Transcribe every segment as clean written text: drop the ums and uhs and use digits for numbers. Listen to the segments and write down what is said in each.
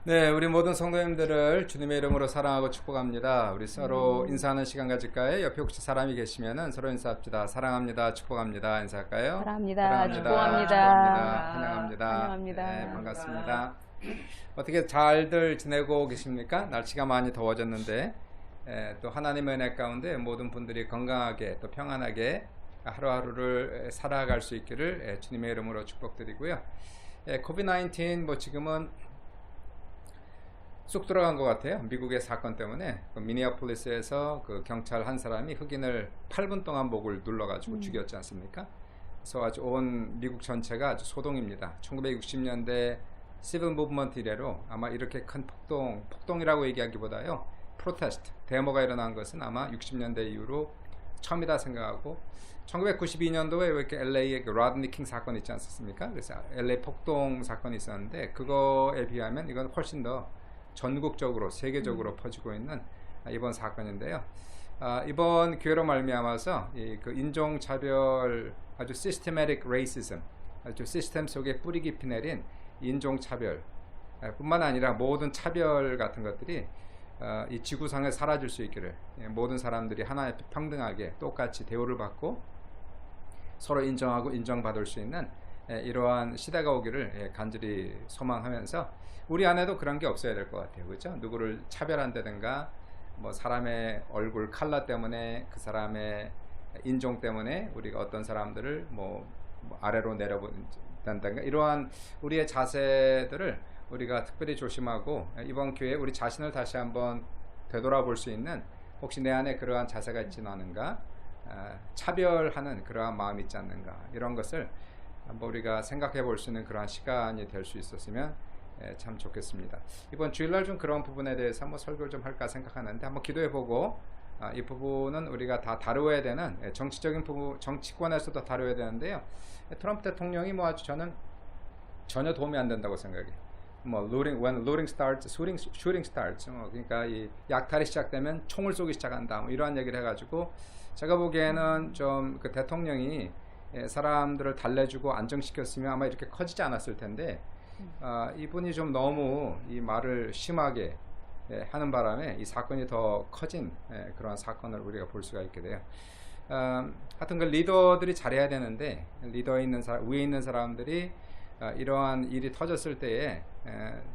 네, 우리 모든 성도님들을 주님의 이름으로 사랑하고 축복합니다. 우리 서로 인사하는 시간 가질까요? 옆에 혹시 사람이 계시면은 서로 인사합시다. 사랑합니다. 축복합니다. 인사할까요? 사랑합니다. 축복합니다. 축복합니다. 환영합니다. 환영합니다. 네, 반갑습니다. 어떻게 잘들 지내고 계십니까? 날씨가 많이 더워졌는데 또 하나님의 은혜 가운데 모든 분들이 건강하게 또 평안하게 하루하루를 살아갈 수 있기를 주님의 이름으로 축복드리고요. 코비드-19 뭐 지금은 쑥 들어간 것 같아요. 미국의 사건 때문에 미니애폴리스에서 그 경찰 한 사람이 흑인을 8분 동안 목을 눌러가지고 죽였지 않습니까? 그래서 아주 온 미국 전체가 아주 소동입니다. 1960년대 시빌 무브먼트 이래로 아마 이렇게 큰 폭동이라고 얘기하기보다요, 프로테스트, 데모가 일어난 것은 아마 60년대 이후로 처음이다 생각하고, 1992년도에 이렇게 LA의 그 라드니 킹 사건 있지 않습니까? 그래서 LA 폭동 사건이 있었는데 그거에 비하면 이건 훨씬 더 전국적으로 세계적으로 퍼지고 있는 이번 사건인데요. 이번 기회로 말미암아서 그 인종차별, 아주 시스테매틱 레이시즘, 아주 시스템 속에 뿌리 깊이 내린 인종차별 뿐만 아니라 모든 차별 같은 것들이 이 지구상에 사라질 수 있기를, 모든 사람들이 하나의 평등하게 똑같이 대우를 받고 서로 인정하고 인정받을 수 있는 이러한 시대가 오기를 간절히 소망하면서, 우리 안에도 그런 게 없어야 될 것 같아요. 그렇죠? 누구를 차별한다든가 뭐 사람의 얼굴 컬러 때문에, 그 사람의 인종 때문에 우리가 어떤 사람들을 뭐 아래로 내려본다든가, 이러한 우리의 자세들을 우리가 특별히 조심하고, 이번 기회에 우리 자신을 다시 한번 되돌아볼 수 있는, 혹시 내 안에 그러한 자세가 있지는 않은가, 차별하는 그러한 마음이 있지 않는가, 이런 것을 한번 우리가 생각해 볼 수 있는 그러한 시간이 될 수 있었으면 참 좋겠습니다. 이번 주일날 좀 그런 부분에 대해서 한번 설교를 좀 할까 생각하는데, 한번 기도해 보고, 이 부분은 우리가 다 다루어야 되는 정치적인 부분, 정치권에서도 다루어야 되는데요. 트럼프 대통령이 뭐 아주 저는 전혀 도움이 안 된다고 생각해요. 뭐 when looting starts, shooting starts. 그러니까 이 약탈이 시작되면 총을 쏘기 시작한다, 뭐 이러한 얘기를 해가지고, 제가 보기에는 좀 그 대통령이 사람들을 달래주고 안정시켰으면 아마 이렇게 커지지 않았을 텐데, 이분이 좀 너무 이 말을 심하게 하는 바람에 이 사건이 더 커진 그런 사건을 우리가 볼 수가 있게 돼요. 하여튼 그 리더들이 잘해야 되는데, 리더에 있는 위에 있는 사람들이 이러한 일이 터졌을 때에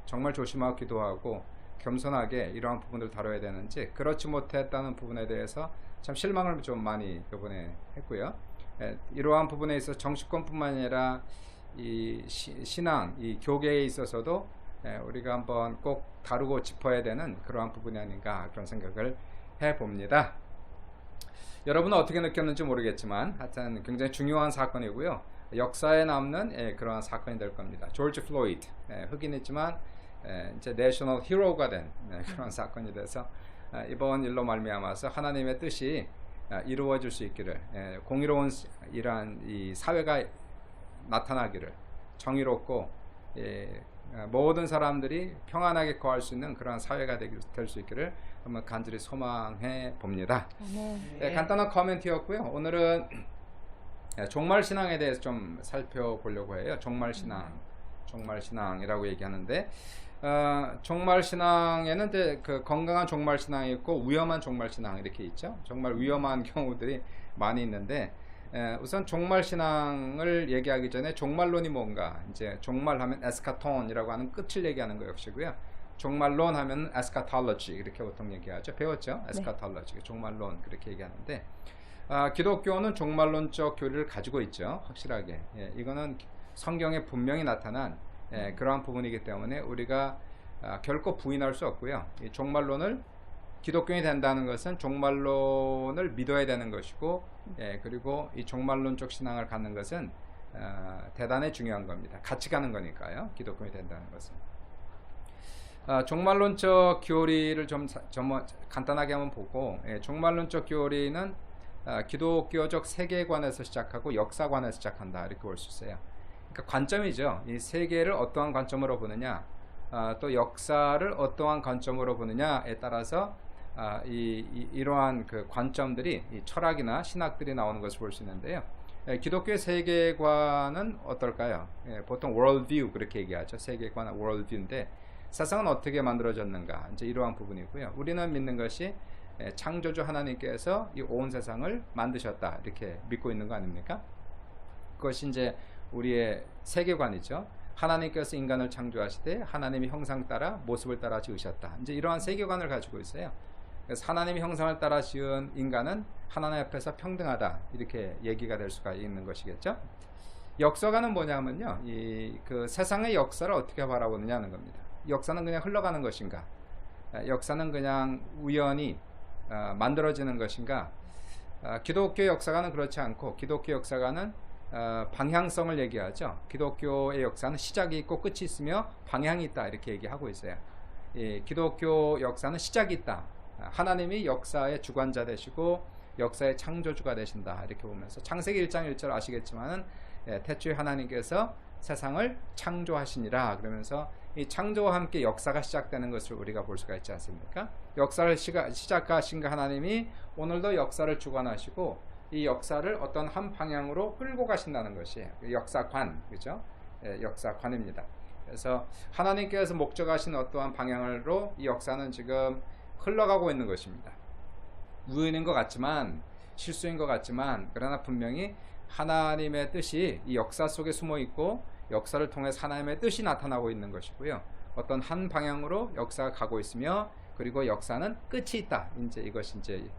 정말 조심하고 기도하고 겸손하게 이러한 부분을 다뤄야 되는지, 그렇지 못했다는 부분에 대해서 참 실망을 좀 많이 이번에 했고요. 이러한 부분에 있어서 정치권뿐만 아니라 이 신앙, 이 교계에 있어서도 우리가 한번 꼭 다루고 짚어야 되는 그러한 부분이 아닌가, 그런 생각을 해봅니다. 여러분은 어떻게 느꼈는지 모르겠지만 하여튼 굉장히 중요한 사건이고요. 역사에 남는 그러한 사건이 될 겁니다. 조지 플로이드, 흑인이지만 이제 내셔널 히어로가 된 그런 사건이 돼서 이번 일로 말미암아서 하나님의 뜻이 이루어질 수 있기를, 공의로운 이러한 이 사회가 나타나기를, 정의롭고 모든 사람들이 평안하게 거할 수 있는 그런 사회가 될 수 있기를 한번 간절히 소망해 봅니다. 간단한 코멘트였고요. 오늘은 종말 신앙에 대해서 좀 살펴보려고 해요. 종말 신앙이라고 얘기하는데, 종말 신앙에는 이제 그 건강한 종말 신앙이 있고 위험한 종말 신앙 이렇게 있죠. 정말 위험한 경우들이 많이 있는데, 우선 종말 신앙을 얘기하기 전에 종말론이 뭔가, 이제 종말하면 에스카톤이라고 하는 끝을 얘기하는 것이고요. 종말론 하면 에스카톨로지 이렇게 보통 얘기하죠. 배웠죠? 에스카톨로지, 네. 종말론 그렇게 얘기하는데, 기독교는 종말론적 교리를 가지고 있죠. 확실하게. 이거는 성경에 분명히 나타난 그러한 부분이기 때문에 우리가 결코 부인할 수 없고요. 이 종말론을, 기독교인이 된다는 것은 종말론을 믿어야 되는 것이고, 그리고 이 종말론적 신앙을 갖는 것은 대단히 중요한 겁니다. 같이 가는 거니까요. 기독교인이 된다는 것은. 종말론적 교리를 좀 간단하게 한번 보고, 종말론적 교리는 기독교적 세계관에서 시작하고 역사관에서 시작한다, 이렇게 볼 수 있어요. 그러니까 관점이죠. 이 세계를 어떠한 관점으로 보느냐, 또 역사를 어떠한 관점으로 보느냐에 따라서 이러한 그 관점들이, 이 철학이나 신학들이 나오는 것을 볼 수 있는데요. 기독교의 세계관은 어떨까요? 보통 world view 그렇게 얘기하죠. 세계관 world view인데, 세상은 어떻게 만들어졌는가, 이제 이러한 부분이고요. 우리는 믿는 것이 창조주 하나님께서 이 온 세상을 만드셨다, 이렇게 믿고 있는 거 아닙니까? 그것이 이제 우리의 세계관이죠. 하나님께서 인간을 창조하시되 하나님의 형상 따라 모습을 따라 지으셨다. 이제 이러한 세계관을 가지고 있어요. 그래서 하나님의 형상을 따라 지은 인간은 하나님 앞에서 평등하다, 이렇게 얘기가 될 수가 있는 것이겠죠. 역사관은 뭐냐면요, 그 세상의 역사를 어떻게 바라보느냐는 겁니다. 역사는 그냥 흘러가는 것인가, 역사는 그냥 우연히 만들어지는 것인가. 기독교 역사관은 그렇지 않고, 기독교 역사관은 방향성을 얘기하죠. 기독교의 역사는 시작이 있고 끝이 있으며 방향이 있다, 이렇게 얘기하고 있어요. 기독교 역사는 시작이 있다. 하나님이 역사의 주관자 되시고 역사의 창조주가 되신다, 이렇게 보면서 창세기 1장 1절 아시겠지만은 태초에 하나님께서 세상을 창조하시니라, 그러면서 이 창조와 함께 역사가 시작되는 것을 우리가 볼 수가 있지 않습니까? 역사를 시작하신 그 하나님이 오늘도 역사를 주관하시고 이 역사를 어떤 한 방향으로 끌고 가신다는 것이 역사관, 그죠? 역사관입니다. 그래서 하나님께서 목적하신 어떠한 방향으로 이 역사는 지금 흘러가고 있는 것입니다. 우연인 것 같지만, 실수인 것 같지만, 그러나 분명히 하나님의 뜻이 이 역사 속에 숨어 있고 역사를 통해서 하나님의 뜻이 나타나고 있는 것이고요. 어떤 한 방향으로 역사가 가고 있으며, 그리고 역사는 끝이 있다. 이제 이것이 이제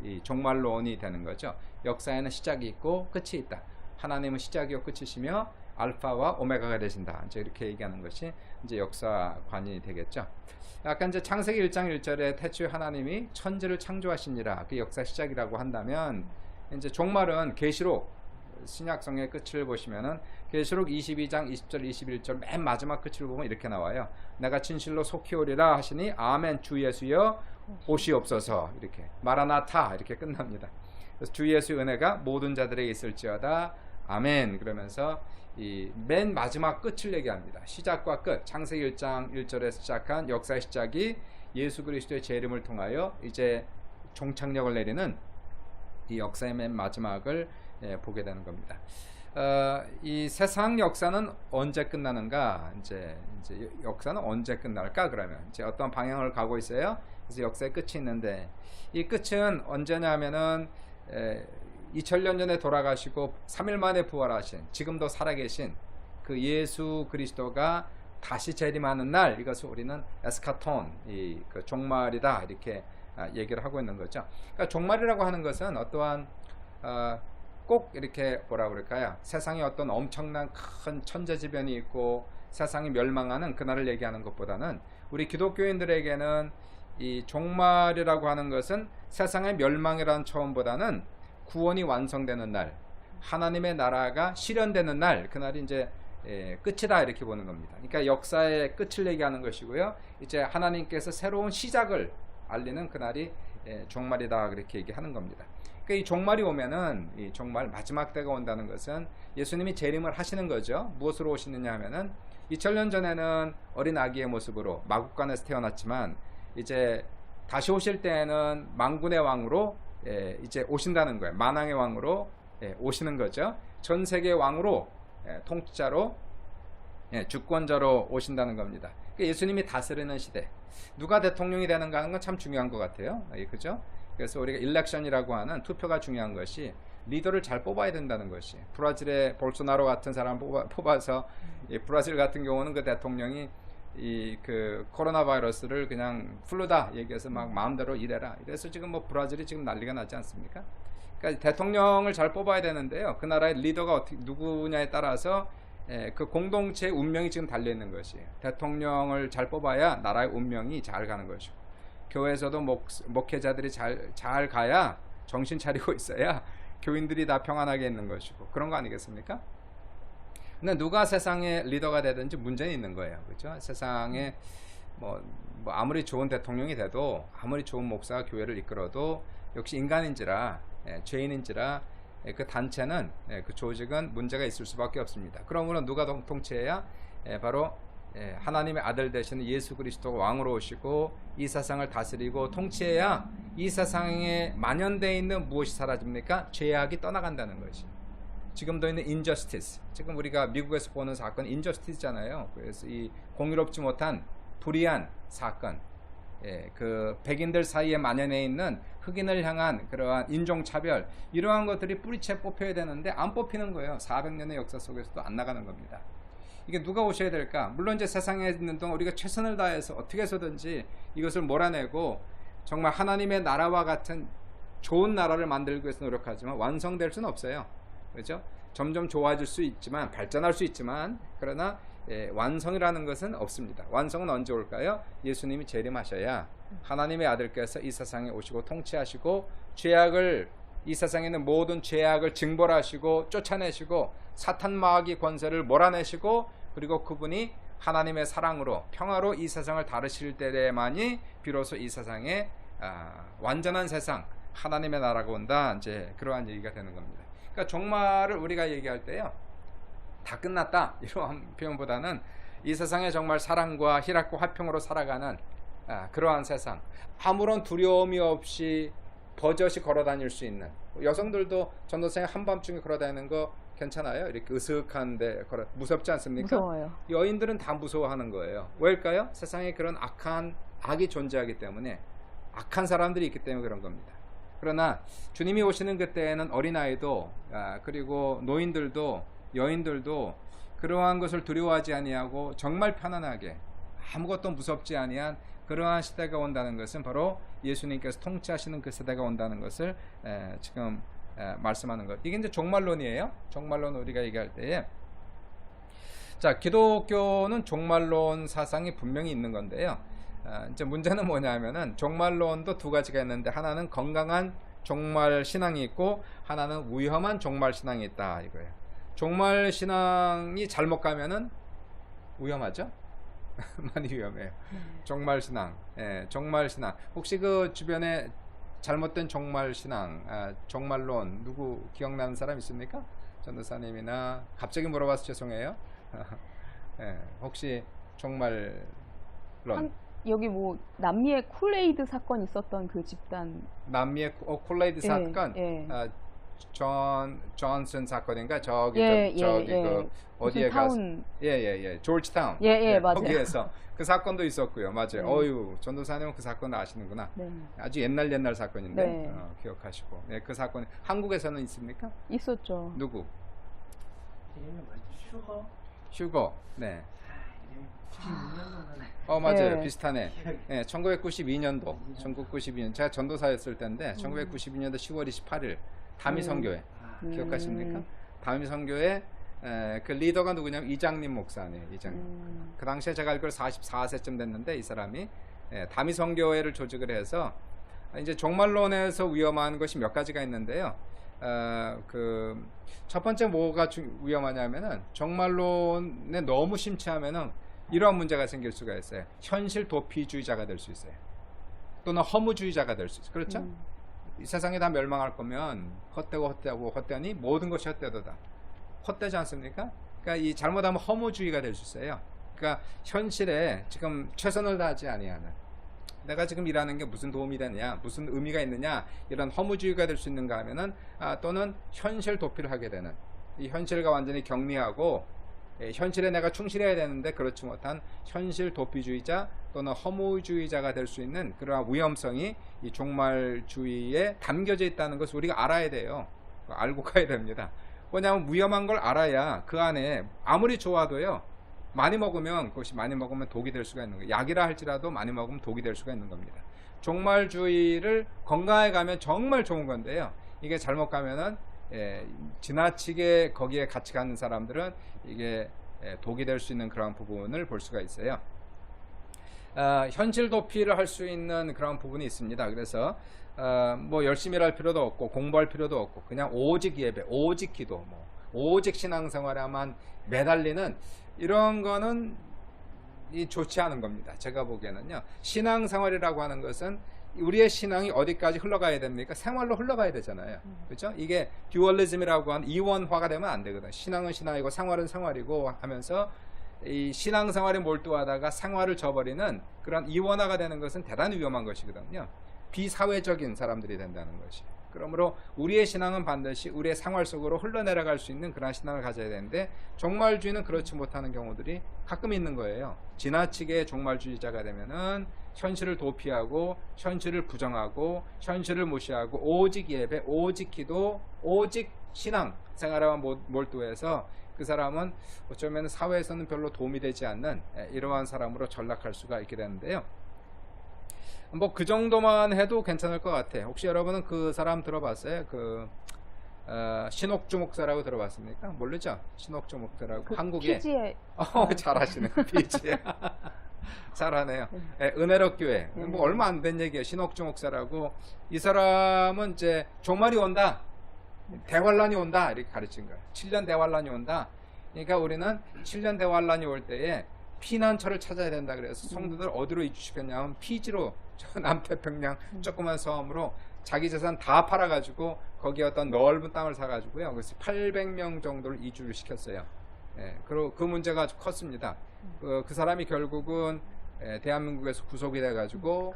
이 종말론이 되는 거죠. 역사에는 시작이 있고 끝이 있다. 하나님은 시작이요 끝이시며 알파와 오메가가 되신다. 이제 이렇게 얘기하는 것이 이제 역사관이 되겠죠. 아까 이제 창세기 1장 1절에 태초에 하나님이 천지를 창조하시니라, 그 역사 시작이라고 한다면, 이제 종말은 계시록 신약성의 끝을 보시면은 계시록 22장 20절 21절 맨 마지막 끝을 보면 이렇게 나와요. 내가 진실로 속히 오리라 하시니 아멘 주 예수여 오시옵소서, 이렇게 마라나타, 이렇게 끝납니다. 그래서 주 예수의 은혜가 모든 자들에게 있을지어다 아멘, 그러면서 이 맨 마지막 끝을 얘기합니다. 시작과 끝, 창세기 1장 1절에서 시작한 역사의 시작이 예수 그리스도의 재림을 통하여 이제 종착역을 내리는 이 역사의 맨 마지막을 보게 되는 겁니다. 이 세상 역사는 언제 끝나는가? 이제 역사는 언제 끝날까? 그러면 이제 어떤 방향을 가고 있어요. 그래서 역사의 끝이 있는데, 이 끝은 언제냐면은 2000년 전에 돌아가시고 3일 만에 부활하신, 지금도 살아계신 그 예수 그리스도가 다시 재림하는 날, 이것을 우리는 에스카톤, 그 종말이다, 이렇게 얘기를 하고 있는 거죠. 그러니까 종말이라고 하는 것은 어떠한 꼭 이렇게 뭐라 그럴까요? 세상에 어떤 엄청난 큰 천재지변이 있고 세상이 멸망하는 그날을 얘기하는 것보다는, 우리 기독교인들에게는 이 종말이라고 하는 것은 세상의 멸망이라는 처음보다는 구원이 완성되는 날, 하나님의 나라가 실현되는 날, 그날이 이제 끝이다, 이렇게 보는 겁니다. 그러니까 역사의 끝을 얘기하는 것이고요. 이제 하나님께서 새로운 시작을 알리는 그날이 종말이다, 그렇게 얘기하는 겁니다. 이 종말이 오면은, 이 종말 마지막 때가 온다는 것은 예수님이 재림을 하시는 거죠. 무엇으로 오시느냐 하면은 2000년 전에는 어린 아기의 모습으로 마국간에서 태어났지만, 이제 다시 오실 때에는 만군의 왕으로 이제 오신다는 거예요. 만왕의 왕으로 오시는 거죠. 전 세계 왕으로, 통치자로, 주권자로 오신다는 겁니다. 그러니까 예수님이 다스리는 시대, 누가 대통령이 되는가 하는 건 참 중요한 것 같아요. 그죠? 그래서 우리가 일렉션이라고 하는 투표가 중요한 것이, 리더를 잘 뽑아야 된다는 것이, 브라질의 볼소나로 같은 사람 뽑아서, 브라질 같은 경우는 그 대통령이 그 코로나 바이러스를 그냥 플루다 얘기해서 막 마음대로 일해라, 이래서 지금 뭐 브라질이 지금 난리가 나지 않습니까? 그러니까 대통령을 잘 뽑아야 되는데요, 그 나라의 리더가 어떻게 누구냐에 따라서 그 공동체의 운명이 지금 달려 있는 것이에요. 대통령을 잘 뽑아야 나라의 운명이 잘 가는 것이고, 교회에서도 목회자들이 잘 가야, 정신 차리고 있어야 교인들이 다 평안하게 있는 것이고, 그런 거 아니겠습니까? 근데 누가 세상의 리더가 되든지 문제는 있는 거예요. 그렇죠? 세상에 뭐 아무리 좋은 대통령이 돼도, 아무리 좋은 목사가 교회를 이끌어도 역시 인간인지라, 죄인인지라 그 단체는, 그 조직은 문제가 있을 수밖에 없습니다. 그러므로 누가 통치해야? 바로 하나님의 아들 되시는 예수 그리스도가 왕으로 오시고 이 세상을 다스리고 통치해야 이 세상에 만연되어 있는 무엇이 사라집니까? 죄악이 떠나간다는 것이. 지금도 있는 인저스티스, 지금 우리가 미국에서 보는 사건은 인저스티스잖아요. 그래서 이 공유롭지 못한 불의한 사건, 그 백인들 사이에 만연해 있는 흑인을 향한 그러한 인종차별, 이러한 것들이 뿌리채 뽑혀야 되는데 안 뽑히는 거예요. 400년의 역사 속에서도 안 나가는 겁니다. 이게 누가 오셔야 될까? 물론 이제 세상에 있는 동안 우리가 최선을 다해서 어떻게 해서든지 이것을 몰아내고 정말 하나님의 나라와 같은 좋은 나라를 만들기 위해서 노력하지만 완성될 수는 없어요. 그렇죠? 점점 좋아질 수 있지만, 발전할 수 있지만, 그러나 완성이라는 것은 없습니다. 완성은 언제 올까요? 예수님이 재림하셔야 하나님의 아들께서 이 세상에 오시고 통치하시고 이 세상에 있는 모든 죄악을 징벌하시고 쫓아내시고 사탄 마귀 권세를 몰아내시고, 그리고 그분이 하나님의 사랑으로 평화로 이 세상을 다루실 때에만이 비로소 이 세상에 완전한 세상, 하나님의 나라가 온다, 이제 그러한 얘기가 되는 겁니다. 그러니까 종말을 우리가 얘기할 때요, 다 끝났다 이러한 표현보다는 이 세상에 정말 사랑과 희락과 화평으로 살아가는 그러한 세상, 아무런 두려움이 없이 버젓이 걸어 다닐 수 있는, 여성들도 전도생에 한밤중에 걸어 다니는 거 괜찮아요? 이렇게 으슥한데 무섭지 않습니까? 무서워요. 여인들은 다 무서워하는 거예요. 왜일까요? 세상에 그런 악이 존재하기 때문에, 악한 사람들이 있기 때문에 그런 겁니다. 그러나 주님이 오시는 그때에는 어린아이도 그리고 노인들도 여인들도 그러한 것을 두려워하지 아니하고 정말 편안하게 아무것도 무섭지 아니한 그러한 시대가 온다는 것은 바로 예수님께서 통치하시는 그 세대가 온다는 것을 지금 말씀하는 것. 이게 이제 종말론이에요. 종말론 우리가 얘기할 때에, 자, 기독교는 종말론 사상이 분명히 있는 건데요. 이제 문제는 뭐냐면은 종말론도 두 가지가 있는데, 하나는 건강한 종말 신앙이 있고 하나는 위험한 종말 신앙이 있다 이거예요. 종말 신앙이 잘못 가면은 위험하죠? 많이 위험해요. 종말 신앙, 종말 신앙. 혹시 그 주변에 잘못된 종말 신앙, 종말론 누구 기억나는 사람 있습니까? 전도사님이나, 갑자기 물어봐서 죄송해요. 혹시 종말론? 여기 뭐 남미의 콜레이드 사건 있었던 그 집단. 남미의 콜레이드 사건, 존슨 사건인가? 저기 그 어디에 가서, 조지타운, 맞아요. 거기에서 그 사건도 있었고요. 맞아요. 어유, 전도사님은 그 사건을 아시는구나. 아주 옛날 사건인데 기억하시고. 그 사건 한국에서는 있습니까? 있었죠. 누구? 슈거. 네. 92년도는 맞아요. 비슷하네. 1992년도. 1992년. 제가 전도사였을 때인데 1992년도 10월 28일 다미 선교회. 기억하십니까? 다미 선교회 그 리더가 누구냐면 이장님 목사네요. 이장님. 그 당시에 제가 알기로 44세쯤 됐는데 이 사람이 다미 선교회를 조직을 해서, 이제 종말론에서 위험한 것이 몇 가지가 있는데요. 그 첫 번째 뭐가 위험하냐면은, 종말론에 너무 심취하면은 이러한 문제가 생길 수가 있어요. 현실 도피주의자가 될 수 있어요. 또는 허무주의자가 될 수 있어요. 그렇죠? 이 세상이 다 멸망할 거면 헛되니 모든 것이 헛되도다. 헛되지 않습니까? 그러니까 이 잘못하면 허무주의가 될 수 있어요. 그러니까 현실에 지금 최선을 다하지 아니하는, 내가 지금 일하는 게 무슨 도움이 되느냐, 무슨 의미가 있느냐, 이런 허무주의가 될 수 있는가 하면은, 또는 현실 도피를 하게 되는, 이 현실과 완전히 격리하고 현실에 내가 충실해야 되는데 그렇지 못한 현실 도피주의자 또는 허무주의자가 될 수 있는 그러한 위험성이 이 종말주의에 담겨져 있다는 것을 우리가 알아야 돼요. 알고 가야 됩니다. 왜냐하면 위험한 걸 알아야 그 안에 아무리 좋아도요, 그것이 많이 먹으면 독이 될 수가 있는 거예요. 약이라 할지라도 많이 먹으면 독이 될 수가 있는 겁니다. 종말주의를 건강하게 가면 정말 좋은 건데요, 이게 잘못 가면은 지나치게 거기에 같이 가는 사람들은 이게 독이 될 수 있는 그런 부분을 볼 수가 있어요. 현실 도피를 할 수 있는 그런 부분이 있습니다. 그래서 뭐 열심히 할 필요도 없고 공부할 필요도 없고 그냥 오직 예배, 오직 기도, 오직 신앙생활에만 매달리는 이런 거는 좋지 않은 겁니다. 제가 보기에는요, 신앙생활이라고 하는 것은 우리의 신앙이 어디까지 흘러가야 됩니까? 생활로 흘러가야 되잖아요. 그렇죠? 이게 듀얼리즘이라고 하는 이원화가 되면 안 되거든요. 신앙은 신앙이고 생활은 생활이고 하면서 이 신앙생활에 몰두하다가 생활을 저버리는 그런 이원화가 되는 것은 대단히 위험한 것이거든요. 비사회적인 사람들이 된다는 것이. 그러므로 우리의 신앙은 반드시 우리의 생활 속으로 흘러내려갈 수 있는 그런 신앙을 가져야 되는데 종말주의는 그렇지 못하는 경우들이 가끔 있는 거예요. 지나치게 종말주의자가 되면은 현실을 도피하고 현실을 부정하고 현실을 무시하고 오직 예배, 오직 기도, 오직 신앙 생활에만 몰두해서 그 사람은 어쩌면 사회에서는 별로 도움이 되지 않는 이러한 사람으로 전락할 수가 있게 되는데요. 뭐 그 정도만 해도 괜찮을 것 같아요. 혹시 여러분은 그 사람 들어봤어요? 신옥주 목사라고 들어봤습니까? 모르죠? 신옥주 목사라고 그 한국에 피지에 잘하시네요. 피지에 잘하네요. 네, 은혜롭 교회 뭐 얼마 안 된 얘기예요. 신옥주 목사라고. 이 사람은 이제 종말이 온다, 대환란이 온다 이렇게 가르친 거예요. 7년 대환란이 온다. 그러니까 우리는 7년 대환란이 올 때에 피난처를 찾아야 된다. 그래서 성도들 어디로 이주시켰냐면 피지로, 저 남태평양 조그만 섬으로 자기 재산 다 팔아가지고 거기에 어떤 넓은 땅을 사가지고요. 그래서 800명 정도를 이주를 시켰어요. 그리고 그 문제가 아주 컸습니다. 그 사람이 결국은 대한민국에서 구속이 돼가지고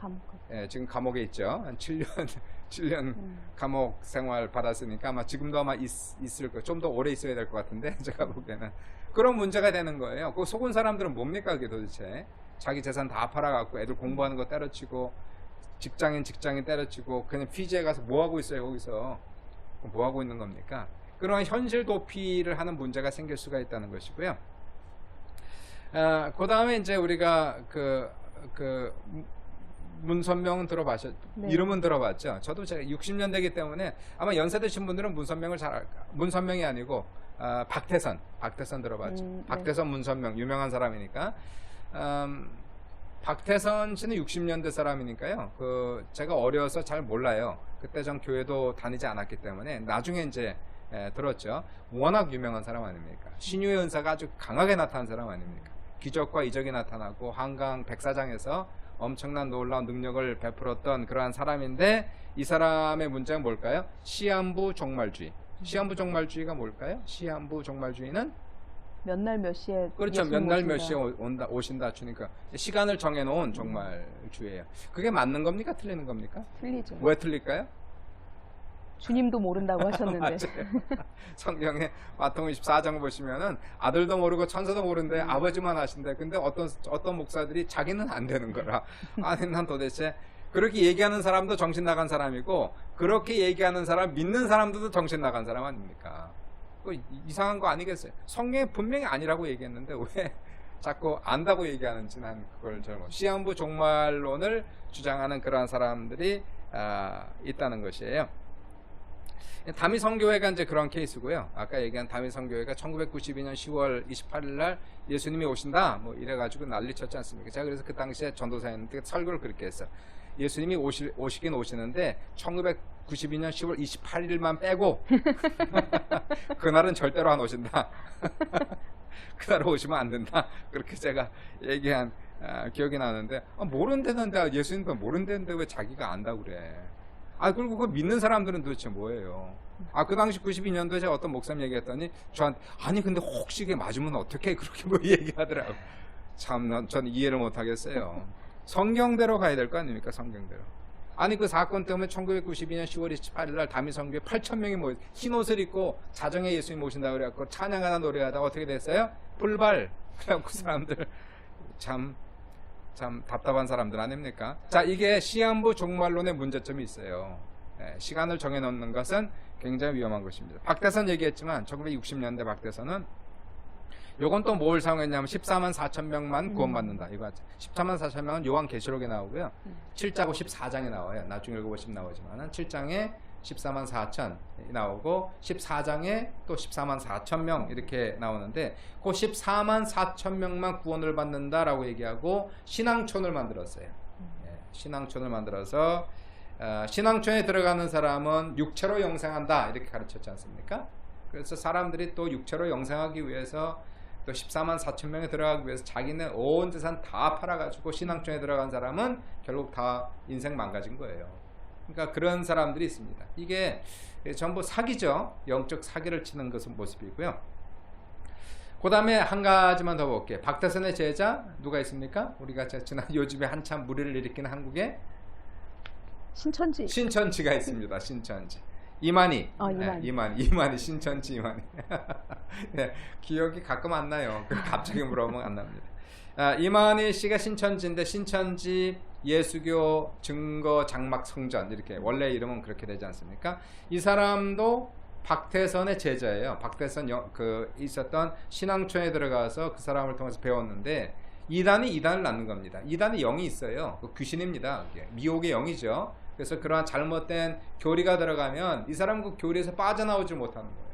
지금 감옥에 있죠. 한 7년 감옥 생활 받았으니까 아마 지금도 아마 있을 거예요. 좀 더 오래 있어야 될 것 같은데 제가 보기에는 그런 문제가 되는 거예요. 그 속은 사람들은 뭡니까 그게 도대체? 자기 재산 다 팔아갖고 애들 공부하는 거 때려치고 직장인 때려치고 그냥 피지에 가서 뭐 하고 있어요 거기서? 뭐 하고 있는 겁니까? 그런 현실 도피를 하는 문제가 생길 수가 있다는 것이고요. 그 다음에 이제 우리가 문선명은 네. 이름은 들어봤죠. 저도 제가 60년대이기 때문에 아마 연세 드신 분들은 문선명을 잘 알까. 문선명이 아니고 박태선 들어봤죠. 네. 박태선, 문선명 유명한 사람이니까. 박태선 씨는 60년대 사람이니까요. 제가 어려서 잘 몰라요. 그때 전 교회도 다니지 않았기 때문에 나중에 이제 들었죠. 워낙 유명한 사람 아닙니까? 신유의 은사가 아주 강하게 나타난 사람 아닙니까? 기적과 이적이 나타나고 한강 백사장에서 엄청난 놀라운 능력을 베풀었던 그러한 사람인데 이 사람의 문제는 뭘까요? 시한부 종말주의. 시한부 종말주의가 뭘까요? 시한부 종말주의는 몇 날 몇 시에 그렇죠. 몇 날 몇 시에 오신다 주니까 시간을 정해놓은 종말주의예요. 그게 맞는 겁니까? 틀리는 겁니까? 틀리죠. 왜 틀릴까요? 주님도 모른다고 하셨는데. 맞아요. 성경에 마태복음 24장 보시면은 아들도 모르고 천사도 모르는데 아버지만 아신대. 근데 어떤 목사들이 자기는 안 되는 거라. 아니 난 도대체 그렇게 얘기하는 사람도 정신 나간 사람이고 그렇게 얘기하는 사람 믿는 사람들도 정신 나간 사람 아닙니까? 이상한 거 아니겠어요? 성경에 분명히 아니라고 얘기했는데 왜 자꾸 안다고 얘기하는지 난 그걸 시한부 종말론을 주장하는 그러한 사람들이 있다는 것이에요. 다미 선교회가 이제 그런 케이스고요. 아까 얘기한 다미 선교회가 1992년 10월 28일 날 예수님이 오신다 뭐 이래가지고 난리쳤지 않습니까? 제가 그래서 그 당시에 전도사였는데 설교를 그렇게 했어요. 예수님이 오시긴 오시는데 1992년 10월 28일만 빼고 그날은 절대로 안 오신다. 그날 오시면 안 된다. 그렇게 제가 얘기한 기억이 나는데 모른다는데 예수님도 모른다는데 왜 자기가 안다고 그래. 그리고 그 믿는 사람들은 도대체 뭐예요? 그 당시 92년도에 제가 어떤 목사님 얘기했더니 저한테 아니 근데 혹시 이게 맞으면 어떻게 그렇게 뭐 얘기하더라고. 참 전 이해를 못 하겠어요. 성경대로 가야 될 거 아닙니까? 성경대로. 아니 그 사건 때문에 1992년 10월 28일 날 다미 선교에 8,000명이 모여 흰 옷을 입고 자정에 예수님 오신다고 그래갖고 찬양하다 노래하다 어떻게 됐어요? 불발. 그래갖고 사람들 참 답답한 사람들 아닙니까? 자, 이게 시한부 종말론의 문제점이 있어요. 시간을 정해놓는 것은 굉장히 위험한 것입니다. 박대선 얘기했지만 1960년대 박대선은 요건 또 뭘 사용했냐면 14만 4천 명만 구원받는다. 이거 14만 4천 명은 요한계시록에 나오고요. 7장하고 14장에 나와요. 나중에 읽어보시면 나오지만 7장에 14만 4천 나오고 14장에 또 14만 4천 명 이렇게 나오는데 그 14만 4천 명만 구원을 받는다라고 얘기하고 신앙촌을 만들었어요. 신앙촌을 만들어서 신앙촌에 들어가는 사람은 육체로 영생한다 이렇게 가르쳤지 않습니까? 그래서 사람들이 또 육체로 영생하기 위해서 또 14만 4천 명에 들어가기 위해서 자기는 온 재산 다 팔아가지고 신앙촌에 들어간 사람은 결국 다 인생 망가진 거예요. 그러니까 그런 사람들이 있습니다. 이게 전부 사기죠. 영적 사기를 치는 것은 모습이고요. 그 다음에 한 가지만 더 볼게요. 박태선의 제자 누가 있습니까? 우리가 지난 요즘에 한참 무리를 일으키는 한국에 신천지. 신천지가 있습니다. 신천지. 이만희. 이만희 신천지 이만희. 네, 기억이 가끔 안 나요. 갑자기 물어보면 안 납니다. 이만희 씨가 신천지인데 신천지 예수교 증거 장막 성전 이렇게 원래 이름은 그렇게 되지 않습니까? 이 사람도 박태선의 제자예요. 박태선 있었던 신앙촌에 들어가서 그 사람을 통해서 배웠는데 이단이 이단을 낳는 겁니다. 이단이 영이 있어요. 그 귀신입니다. 미혹의 영이죠. 그래서 그러한 잘못된 교리가 들어가면 이 사람은 그 교리에서 빠져나오지 못하는 거예요.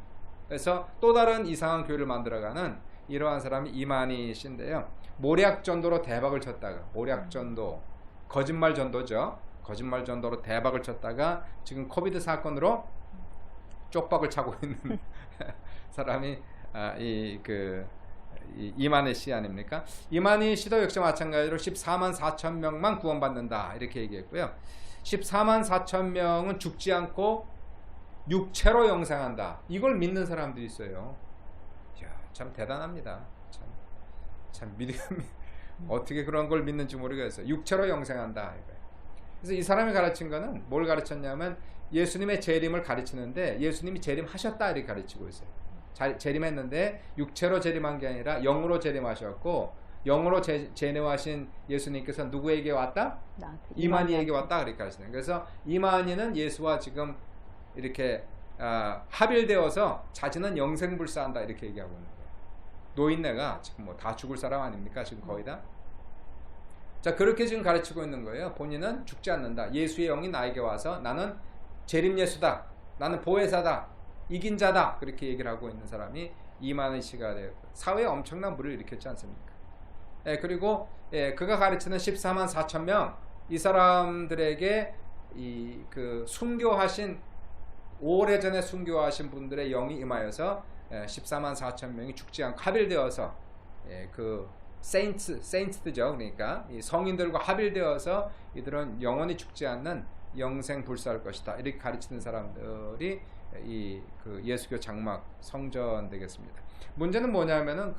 그래서 또 다른 이상한 교리를 만들어가는 이러한 사람이 이만희 씨인데요. 모략 전도로 대박을 쳤다가 모략 전도, 거짓말 전도죠. 거짓말 전도로 대박을 쳤다가 지금 코비드 사건으로 쪽박을 차고 있는 사람이 이만희 씨 아닙니까? 이만희 씨도 역시 마찬가지로 14만 4천 명만 구원받는다 이렇게 얘기했고요. 14만 4천 명은 죽지 않고 육체로 영생한다. 이걸 믿는 사람들이 있어요. 이야, 참 대단합니다. 참 믿음이 어떻게 그런 걸 믿는지 모르겠어요. 육체로 영생한다. 이거예요. 그래서 이 사람이 가르친 거는 뭘 가르쳤냐면 예수님의 재림을 가르치는데 예수님이 재림하셨다 이렇게 가르치고 있어요. 재림했는데 육체로 재림한 게 아니라 영으로 재림하셨고 영으로 재림하신 예수님께서 누구에게 왔다? 이만희에게 왔다 그렇게 가르치는. 그래서 이만희는 예수와 지금 이렇게 합일되어서 자신은 영생불사한다 이렇게 얘기하고 있는 거예요. 노인네가 지금 뭐 다 죽을 사람 아닙니까? 지금 거의 다. 자, 그렇게 지금 가르치고 있는 거예요. 본인은 죽지 않는다. 예수의 영이 나에게 와서 나는 재림 예수다. 나는 보혜사다. 이긴 자다. 그렇게 얘기를 하고 있는 사람이 이만희 씨가 돼요. 사회에 엄청난 물을 일으켰지 않습니까? 그리고 그가 가르치는 14만 4천 명 이 사람들에게 순교하신 오래전에 순교하신 분들의 영이 임하여서 14만 4천 명이 죽지 않고 합일되어서 그 세인트죠. 그러니까 이 성인들과 합일되어서 이들은 영원히 죽지 않는 영생 불사할 것이다. 이렇게 가르치는 사람들이 그 예수교 장막 성전 되겠습니다. 문제는 뭐냐면은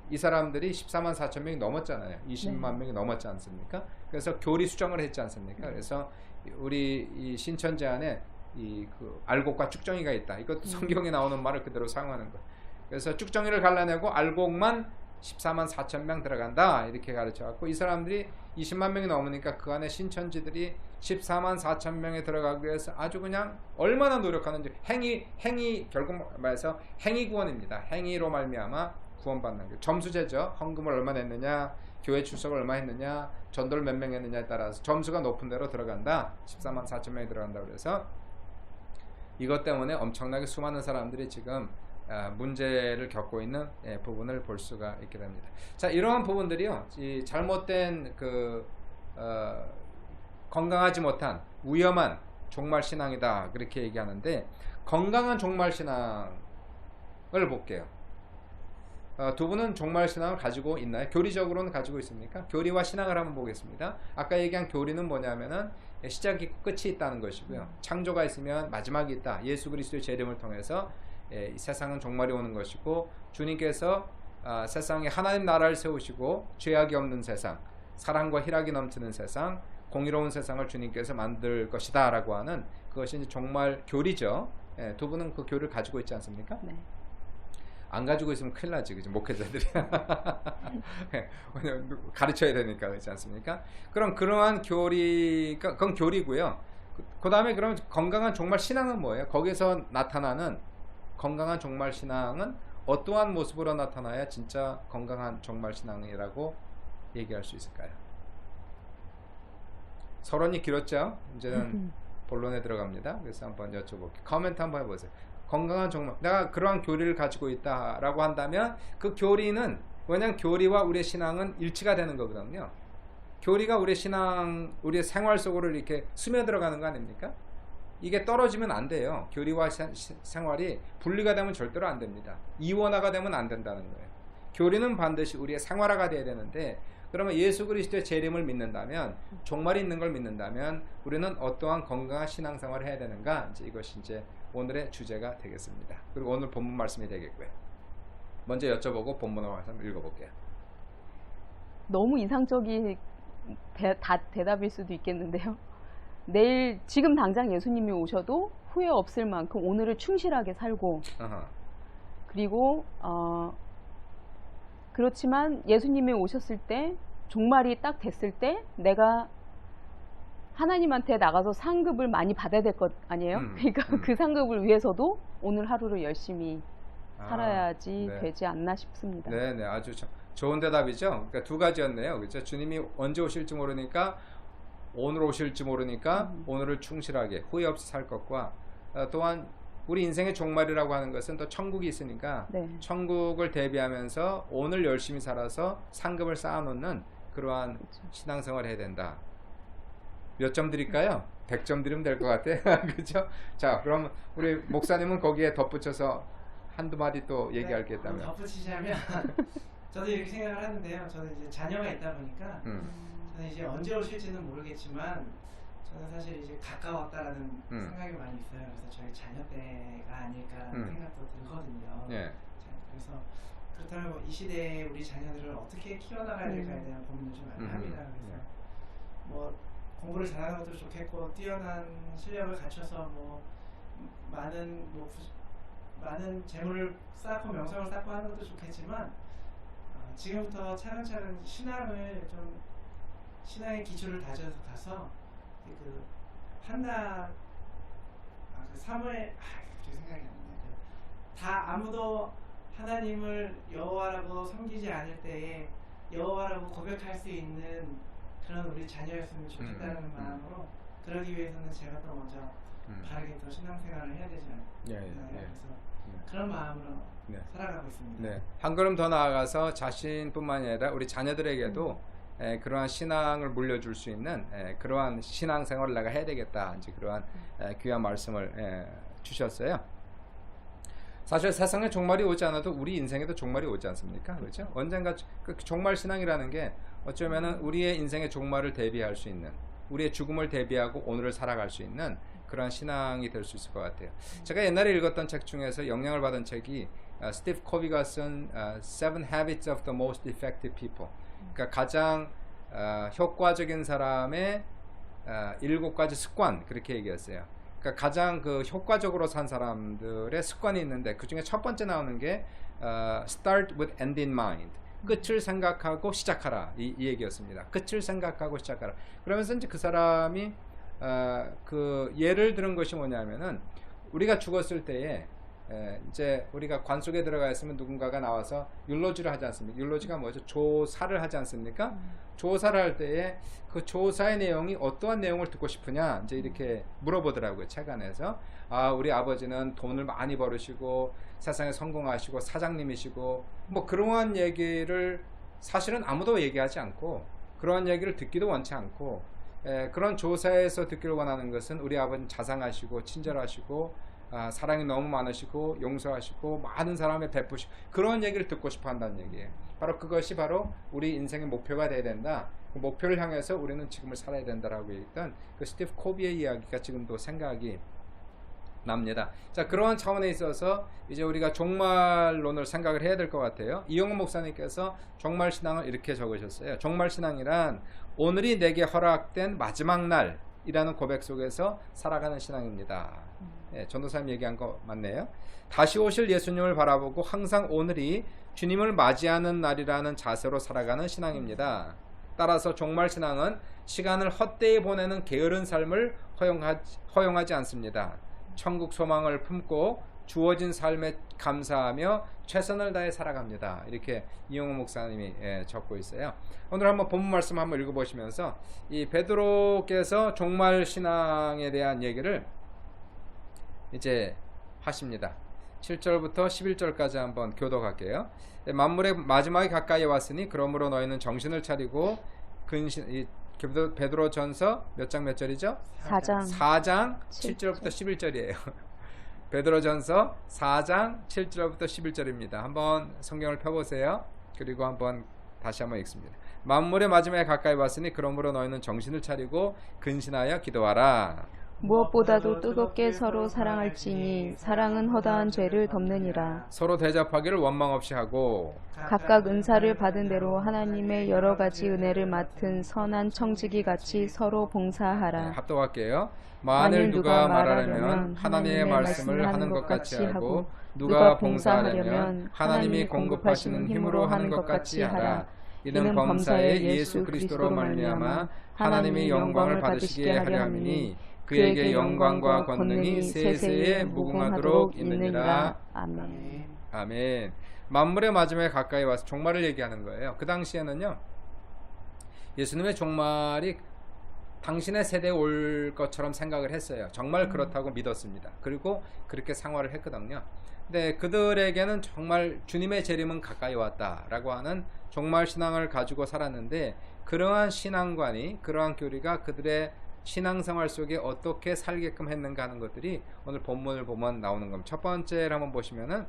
이 사람들이 14만 4천 명이 넘었잖아요. 20만 명이 넘었지 않습니까? 그래서 교리 수정을 했지 않습니까? 그래서 우리 이 신천지 안에 그 알곡과 쭉정이가 있다. 이것도 성경에 나오는 말을 그대로 사용하는 거. 그래서 쭉정이를 갈라내고 알곡만 14만 4천 명 들어간다 이렇게 가르쳐갖고 이 사람들이 20만 명이 넘으니까 그 안에 신천지들이 14만 4천 명에 들어가기 위해서 아주 그냥 얼마나 노력하는지 행위 결국 말해서 행위 구원입니다. 행위로 말미암아 구원받는 게 점수제죠. 헌금을 얼마 냈느냐, 교회 출석을 얼마 했느냐, 전도를 몇 명 했느냐에 따라서 점수가 높은 대로 들어간다. 14만 4천 명이 들어간다 그래서 이것 때문에 엄청나게 수많은 사람들이 지금 문제를 겪고 있는 부분을 볼 수가 있게 됩니다. 자, 이러한 부분들이요, 이 잘못된 건강하지 못한 위험한 종말 신앙이다 그렇게 얘기하는데 건강한 종말 신앙을 볼게요. 두 분은 종말 신앙을 가지고 있나요? 교리적으로는 가지고 있습니까? 교리와 신앙을 한번 보겠습니다. 아까 얘기한 교리는 뭐냐면은 시작이 있고 끝이 있다는 것이고요. 창조가 있으면 마지막이 있다. 예수 그리스도의 재림을 통해서 이 세상은 종말이 오는 것이고 주님께서 세상에 하나님 나라를 세우시고 죄악이 없는 세상, 사랑과 희락이 넘치는 세상, 공의로운 세상을 주님께서 만들 것이다 라고 하는 그것이 이제 종말 교리죠. 두 분은 그 교리를 가지고 있지 않습니까? 네. 안 가지고 있으면 큰일 나지, 그죠? 목회자들이. 가르쳐야 되니까, 그렇지 않습니까? 그럼 그러한 교리가, 그건 교리고요. 그 다음에 그럼 건강한 종말 신앙은 뭐예요? 거기서 나타나는 건강한 종말 신앙은 어떠한 모습으로 나타나야 진짜 건강한 종말 신앙이라고 얘기할 수 있을까요? 서론이 길었죠? 이제는 본론에 들어갑니다. 그래서 한번 여쭤볼게요. 코멘트 한번 해보세요. 건강한 종말, 내가 그러한 교리를 가지고 있다라고 한다면 그 교리는, 왜냐하면 교리와 우리의 신앙은 일치가 되는 거거든요. 교리가 우리의 신앙, 우리의 생활 속으로 이렇게 스며들어가는 거 아닙니까? 이게 떨어지면 안 돼요. 교리와 생활이 분리가 되면 절대로 안 됩니다. 이원화가 되면 안 된다는 거예요. 교리는 반드시 우리의 생활화가 돼야 되는데, 그러면 예수 그리스도의 재림을 믿는다면, 종말이 있는 걸 믿는다면 우리는 어떠한 건강한 신앙생활을 해야 되는가? 이제 이것이 이제 오늘의 주제가 되겠습니다. 그리고 오늘 본문 말씀이 되겠고요. 먼저 여쭤보고 본문을 말씀 읽어볼게요. 너무 인상적인 다 대답일 수도 있겠는데요. 내일 지금 당장 예수님이 오셔도 후회 없을 만큼 오늘을 충실하게 살고 어허. 그리고 그렇지만 예수님이 오셨을 때 종말이 딱 됐을 때 내가 하나님한테 나가서 상급을 많이 받아야 될 것 아니에요? 그러니까 그 상급을 위해서도 오늘 하루를 열심히 살아야지 네. 되지 않나 싶습니다. 네네, 아주 좋은 대답이죠. 그러니까 두 가지였네요. 그렇죠? 주님이 언제 오실지 모르니까, 오늘 오실지 모르니까 오늘을 충실하게 후회 없이 살 것과, 또한 우리 인생의 종말이라고 하는 것은 또 천국이 있으니까 네. 천국을 대비하면서 오늘 열심히 살아서 상급을 쌓아놓는 그러한 그렇죠. 신앙생활을 해야 된다. 몇 점 드릴까요? 100점 드리면 될 것 같아요. 그렇죠? 자, 그럼 우리 목사님은 거기에 덧붙여서 한두 마디 또 얘기할 게 있다면. 덧붙이자면 저도 이렇게 생각을 하는데요. 저는 이제 자녀가 있다 보니까 저는 이제 언제 오실지는 모르겠지만 저는 사실 이제 가까웠다라는 생각이 많이 있어요. 그래서 저희 자녀 때가 아닐까라는 생각도 들거든요. 예. 자, 그래서 그렇다면 뭐이 시대에 우리 자녀들을 어떻게 키워나가야 될까에 대한 고민을 좀 많이 합니다. 그래서 뭐 공부를 잘하는 것도 좋겠고 뛰어난 실력을 갖춰서 뭐 많은 재물을 쌓고 명성을 쌓고 하는 것도 좋겠지만 지금부터 차근차근 신앙의 기초를 다져서 가서 그 한나 그 사무엘 갑자기 생각이 안 나네. 다 아무도 하나님을 여호와라고 섬기지 않을 때에 여호와라고 고백할 수 있는 그런 우리 자녀였으면 좋겠다는 마음으로 그러기 위해서는 제가 또 먼저 바르게 또 신앙생활을 해야 되지 않나요? 그래서 그런 마음으로 살아가고 있습니다. 네. 한 걸음 더 나아가서 자신뿐만이 아니라 우리 자녀들에게도 그러한 신앙을 물려줄 수 있는 그러한 신앙생활을 내가 해야 되겠다. 이제 그러한 귀한 말씀을 주셨어요. 사실 세상에 종말이 오지 않아도 우리 인생에도 종말이 오지 않습니까? 그렇죠? 언젠가 그 종말 신앙이라는 게 어쩌면은 우리의 인생의 종말을 대비할 수 있는, 우리의 죽음을 대비하고 오늘을 살아갈 수 있는 그런 신앙이 될 수 있을 것 같아요. 제가 옛날에 읽었던 책 중에서 영향을 받은 책이 스티브 코비가 쓴 Seven Habits of the Most Effective People. 그러니까 가장 효과적인 사람의 7가지 습관, 그렇게 얘기했어요. 그러니까 가장 그 효과적으로 산 사람들의 습관이 있는데 그 중에 첫 번째 나오는 게 Start with end in mind. 끝을 생각하고 시작하라, 이 얘기였습니다. 끝을 생각하고 시작하라. 그러면서 이제 그 사람이 그 예를 들은 것이 뭐냐면은 우리가 죽었을 때에 이제 우리가 관 속에 들어가 있으면 누군가가 나와서 율로지를 하지 않습니까? 율로지가 뭐죠? 조사를 하지 않습니까? 조사를 할 때에 그 조사의 내용이 어떠한 내용을 듣고 싶으냐 이제 이렇게 물어보더라고요. 책 안에서. 우리 아버지는 돈을 많이 벌으시고 세상에 성공하시고 사장님이시고 뭐 그러한 얘기를 사실은 아무도 얘기하지 않고 그러한 얘기를 듣기도 원치 않고 그런 조사에서 듣기를 원하는 것은 우리 아버지는 자상하시고 친절하시고 사랑이 너무 많으시고 용서하시고 많은 사람에 베푸시고 그런 얘기를 듣고 싶어 한다는 얘기예요. 바로 그것이 바로 우리 인생의 목표가 돼야 된다. 그 목표를 향해서 우리는 지금을 살아야 된다라고 얘기했던 그 스티브 코비의 이야기가 지금도 생각이 납니다. 자, 그러한 차원에 있어서 이제 우리가 종말론을 생각을 해야 될 것 같아요. 이용훈 목사님께서 종말 신앙을 이렇게 적으셨어요. 종말 신앙이란 오늘이 내게 허락된 마지막 날이라는 고백 속에서 살아가는 신앙입니다. 전도사님 얘기한 거 맞네요. 다시 오실 예수님을 바라보고 항상 오늘이 주님을 맞이하는 날이라는 자세로 살아가는 신앙입니다. 따라서 종말 신앙은 시간을 헛되이 보내는 게으른 삶을 허용하지 않습니다. 천국 소망을 품고 주어진 삶에 감사하며 최선을 다해 살아갑니다. 이렇게 이용호 목사님이 적고 있어요. 오늘 한번 본문 말씀 한번 읽어보시면서 이 베드로께서 종말 신앙에 대한 얘기를 이제 하십니다. 7절부터 11절까지 한번 교독할게요. 만물의 마지막이 가까이 왔으니 그러므로 너희는 정신을 차리고 베드로전서 몇 장 몇 절이죠? 4장 7절부터 11절이에요. 베드로전서 4장 7절부터 11절입니다. 한번 성경을 펴보세요. 그리고 다시 한번 읽습니다. 만물의 마지막에 가까이 왔으니 그러므로 너희는 정신을 차리고 근신하여 기도하라. 무엇보다도 뜨겁게 서로 사랑할지니 사랑은 허다한 죄를 덮느니라. 서로 대접하기를 원망 없이 하고 각각 은사를 받은 대로 하나님의 여러 가지 은혜를 맡은 선한 청지기 같이 서로 봉사하라. 합독할게요. 만일 누가 말하려면 하나님의 말씀을 하는 것 같이 하고 누가 봉사하려면 하나님이 공급하시는 힘으로 하는 것 같이 하라. 이는 범사에 예수 그리스도로 말미암아 하나님이 영광을 받으시게 하려 함이니 그에게 영광과 권능이 세세에 무궁하도록 있느니라. 아멘. 아멘. 만물의 마지막에 가까이 와서 종말을 얘기하는 거예요. 그 당시에는요, 예수님의 종말이 당신의 세대에 올 것처럼 생각을 했어요. 정말 그렇다고 믿었습니다. 그리고 그렇게 생활을 했거든요. 근데 그들에게는 정말 주님의 재림은 가까이 왔다라고 하는 종말 신앙을 가지고 살았는데, 그러한 신앙관이, 그러한 교리가 그들의 신앙생활 속에 어떻게 살게끔 했는가 하는 것들이 오늘 본문을 보면 나오는 겁니다. 첫 번째를 한번 보시면은,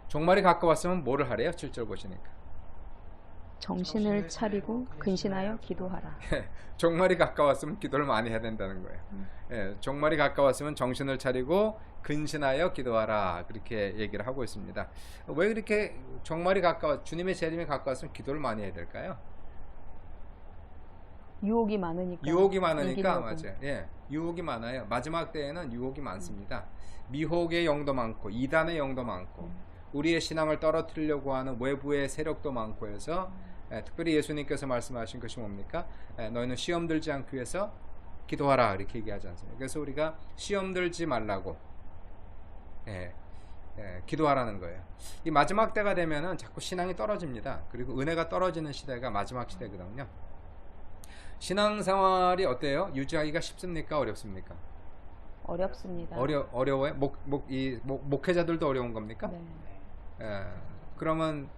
종말이 가까웠으면 뭐를 하래요? 7절 보시니까. 정신을 차리고 근신하여 기도하라. 종말이 가까웠으면 기도를 많이 해야 된다는 거예요. 종말이 가까웠으면 정신을 차리고 근신하여 기도하라, 그렇게 얘기를 하고 있습니다. 왜 그렇게 종말이 주님의 재림이 가까웠으면 기도를 많이 해야 될까요? 유혹이 많으니까. 맞아요. 유혹이 많아요. 마지막 때에는 유혹이 많습니다. 미혹의 영도 많고 이단의 영도 많고 우리의 신앙을 떨어뜨리려고 하는 외부의 세력도 많고 해서 특별히 예수님께서 말씀하신 것이 뭡니까? 너희는 시험 들지 않기 위해서 기도하라, 이렇게 얘기하지 않습니까? 그래서 우리가 시험 들지 말라고 기도하라는 거예요. 이 마지막 때가 되면은 자꾸 신앙이 떨어집니다. 그리고 은혜가 떨어지는 시대가 마지막 시대거든요. 신앙생활이 어때요? 유지하기가 쉽습니까? 어렵습니까? 어렵습니다. 어려워요? 목회자들도 어려운 겁니까? 네. 그러면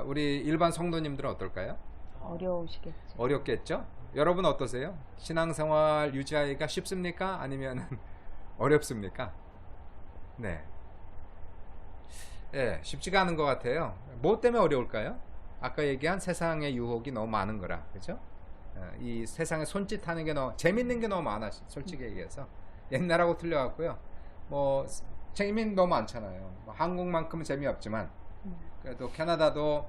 우리 일반 성도님들은 어떨까요? 어려우시겠죠. 어렵겠죠? 여러분 어떠세요? 신앙생활 유지하기가 쉽습니까? 아니면 어렵습니까? 네. 쉽지가 않은 것 같아요. 뭐 때문에 어려울까요? 아까 얘기한 세상의 유혹이 너무 많은 거라, 그죠? 이 세상에 손짓하는 게 너무 재밌는 게 너무 많아, 솔직히 얘기해서. 옛날하고 틀려갖고요. 뭐 재미는 너무 많잖아요. 한국만큼은 재미없지만 그래도 캐나다도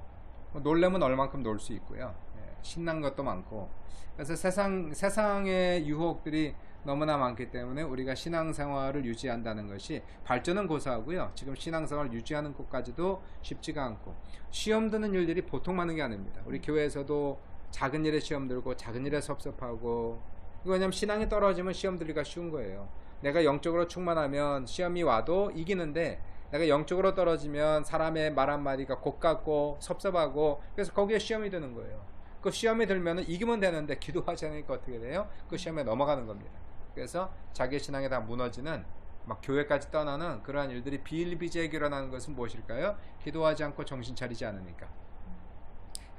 놀려면 얼만큼 놀 수 있고요. 신난 것도 많고. 그래서 세상의 유혹들이 너무나 많기 때문에 우리가 신앙생활을 유지한다는 것이 발전은 고사하고요. 지금 신앙생활을 유지하는 것까지도 쉽지가 않고, 시험 드는 일들이 보통 많은 게 아닙니다. 우리 교회에서도 작은 일에 시험 들고 작은 일에 섭섭하고, 왜냐하면 신앙이 떨어지면 시험 들기가 쉬운 거예요. 내가 영적으로 충만하면 시험이 와도 이기는데, 내가 영적으로 떨어지면 사람의 말 한마디가 곱같고 섭섭하고, 그래서 거기에 시험이 드는 거예요. 그 시험이 들면 이기면 되는데 기도하지 않으니까 어떻게 돼요? 그 시험에 넘어가는 겁니다. 그래서 자기 신앙이 다 무너지는, 막 교회까지 떠나는 그러한 일들이 비일비재하게 일어나는 것은 무엇일까요? 기도하지 않고 정신 차리지 않으니까,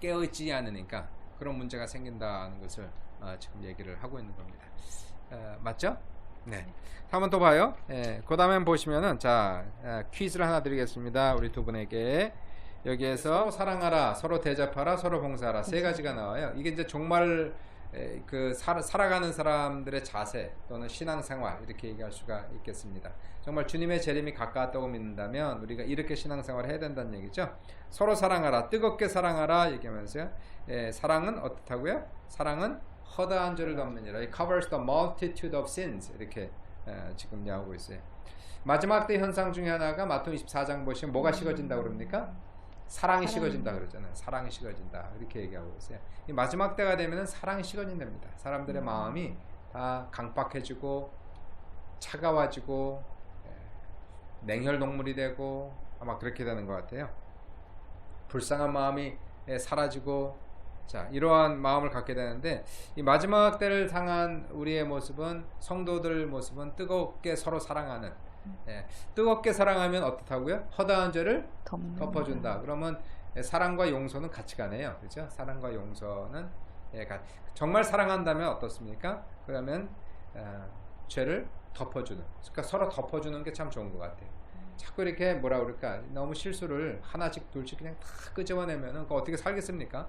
깨어있지 않으니까 그런 문제가 생긴다는 것을 지금 얘기를 하고 있는 겁니다. 맞죠? 네. 한번 또 봐요. 그 다음에 보시면은, 자, 퀴즈를 하나 드리겠습니다. 우리 두 분에게. 여기에서 사랑하라, 서로 대접하라, 서로 봉사하라, 세 가지가 나와요. 이게 이제 종말 살아가는 사람들의 자세 또는 신앙생활, 이렇게 얘기할 수가 있겠습니다. 정말 주님의 재림이 가까웠다고 믿는다면 우리가 이렇게 신앙생활을 해야 된다는 얘기죠. 서로 사랑하라, 뜨겁게 사랑하라 얘기하면서요. 사랑은 어떻다고요? 사랑은 허다한 죄를 덮느니라. It covers the multitude of sins, 이렇게 지금 나오고 있어요. 마지막 때 현상 중에 하나가 마태복음 24장 보시면 뭐가 식어진다고 그럽니까? 사랑이 식어진다 그러잖아요. 사랑이 식어진다, 이렇게 얘기하고 있어요. 이 마지막 때가 되면 사랑이 식어진답니다. 사람들의 마음이 다 강박해지고 차가워지고 냉혈동물이 되고 아마 그렇게 되는 것 같아요. 불쌍한 마음이 사라지고, 자, 이러한 마음을 갖게 되는데, 이 마지막 때를 향한 우리의 모습은, 성도들 모습은 뜨겁게 서로 사랑하는, 뜨겁게 사랑하면 어떻다고요? 허다한 죄를 덮어준다. 그러면 사랑과 용서는 같이 가네요. 그렇죠? 사랑과 용서는 정말 사랑한다면 어떻습니까? 그러면 죄를 덮어주는, 그러니까 서로 덮어주는 게 참 좋은 것 같아요. 자꾸 이렇게 뭐라 그럴까, 너무 실수를 하나씩 둘씩 그냥 다 끄집어내면은 어떻게 살겠습니까?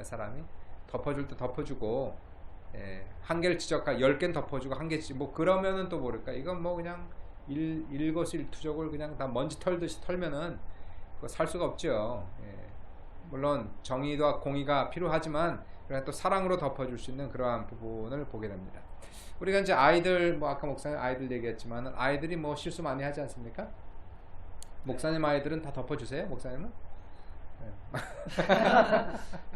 사람이 덮어줄 때 덮어주고, 한 개를 지적하고 10개는 덮어주고 한 개 뭐 그러면은 또 모를까. 이건 뭐 그냥 일거수일투족을 그냥 다 먼지 털듯이 털면은 그거 살 수가 없죠. 물론 정의와 공의가 필요하지만 그냥 또 사랑으로 덮어줄 수 있는 그러한 부분을 보게 됩니다. 우리가 이제 아이들, 뭐 아까 목사님 아이들 얘기했지만 아이들이 뭐 실수 많이 하지 않습니까? 목사님 아이들은 다 덮어주세요, 목사님은?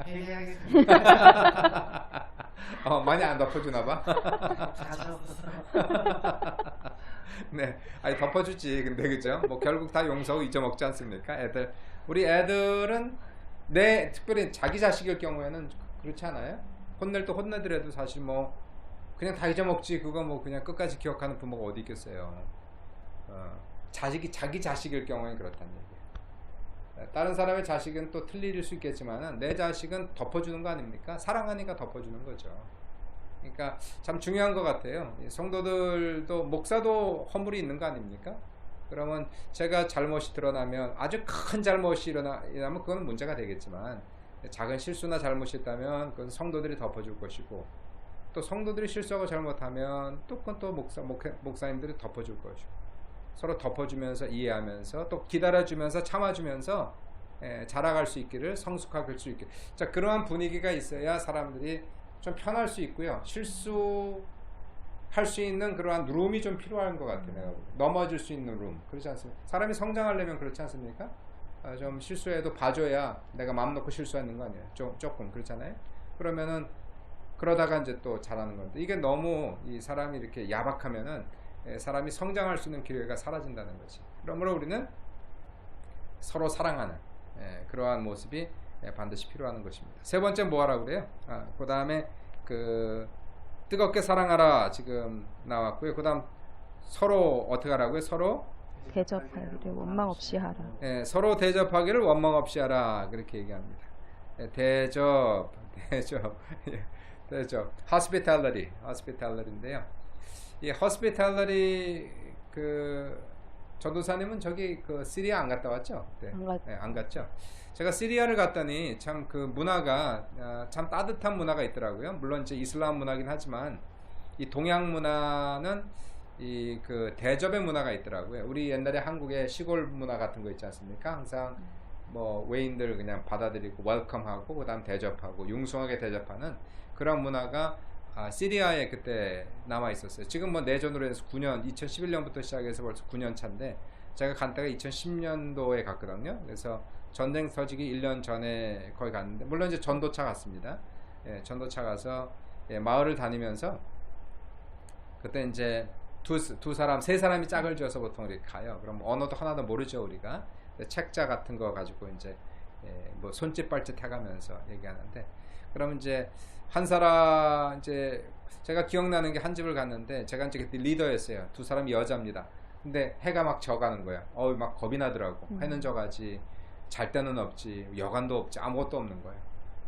회개하겠습니다. 많이 안 덮어주나 봐. 자주 네, 아니 덮어주지. 근데 그죠? 뭐 결국 다 용서하고 잊어먹지 않습니까? 우리 애들은 특별히 자기 자식일 경우에는 그렇지 않아요? 혼낼 때 혼내더라도 사실 뭐 그냥 다 잊어먹지. 그거 뭐 그냥 끝까지 기억하는 부모가 어디 있겠어요? 자기 자식일 경우에는 그렇다는 얘기예요. 다른 사람의 자식은 또 틀릴 수 있겠지만 내 자식은 덮어주는 거 아닙니까? 사랑하니까 덮어주는 거죠. 그러니까 참 중요한 것 같아요. 성도들도, 목사도 허물이 있는 거 아닙니까? 그러면 제가 잘못이 드러나면, 아주 큰 잘못이 일어나면 그건 문제가 되겠지만, 작은 실수나 잘못이 있다면 그건 성도들이 덮어줄 것이고, 또 성도들이 실수하고 잘못하면 또 그건 또 목사님들이 덮어줄 것이고, 서로 덮어주면서 이해하면서 또 기다려주면서 참아주면서 자라갈 수 있기를, 성숙할 수 있기를. 자, 그러한 분위기가 있어야 사람들이 좀 편할 수 있고요. 실수할 수 있는 그러한 룸이 좀 필요한 것 같아요. 내가 넘어질 수 있는 룸. 그렇지 않습니까? 사람이 성장하려면 그렇지 않습니까? 좀 실수해도 봐줘야 내가 마음 놓고 실수하는 거 아니에요. 조금 그렇잖아요. 그러면은 그러다가 이제 또 잘하는 건데, 이게 너무 이 사람이 이렇게 야박하면은 사람이 성장할 수 있는 기회가 사라진다는 거지. 그러므로 우리는 서로 사랑하는 그러한 모습이 반드시 필요한 것입니다. 세 번째 뭐 하라고 그래요? 그 다음에 뜨겁게 사랑하라 지금 나왔고요. 그 다음 서로 어떻게 하라고요? 서로 대접하기를 원망 없이 하라. 서로 대접하기를 원망 없이 하라, 그렇게 얘기합니다. 대접 hospitality인데요. 이 hospitality, 전도사님은 저기 시리아 안 갔다 왔죠? 네. 안 갔죠. 제가 시리아를 갔더니 참 그 문화가 참 따뜻한 문화가 있더라고요. 물론 이제 이슬람 문화긴 하지만 이 동양 문화는 이 대접의 문화가 있더라고요. 우리 옛날에 한국의 시골 문화 같은 거 있지 않습니까? 항상 뭐 외인들 그냥 받아들이고 웰컴하고 그다음 대접하고 융숭하게 대접하는 그런 문화가 시리아에 그때 남아 있었어요. 지금 뭐 내전으로 해서 2011년부터 시작해서 벌써 9년 차인데, 제가 간 때가 2010년도에 갔거든요. 그래서 전쟁 터지기 1년 전에 거기 갔는데, 물론 이제 전도차 갔습니다. 전도차 가서 마을을 다니면서, 그때 이제 세 사람이 짝을 지어서 보통 이렇게 가요. 그럼 언어도 하나도 모르죠, 우리가. 책자 같은 거 가지고 이제 뭐 손짓 발짓 해가면서 얘기하는데, 그럼 이제 한 사람, 이제 제가 기억나는 게 한 집을 갔는데, 제가 이제 그때 리더였어요. 두 사람이 여자입니다. 근데 해가 막 져가는 거야. 막 겁이 나더라고. 해는 져가지, 잘 때는 없지, 여간도 없지, 아무것도 없는 거예요.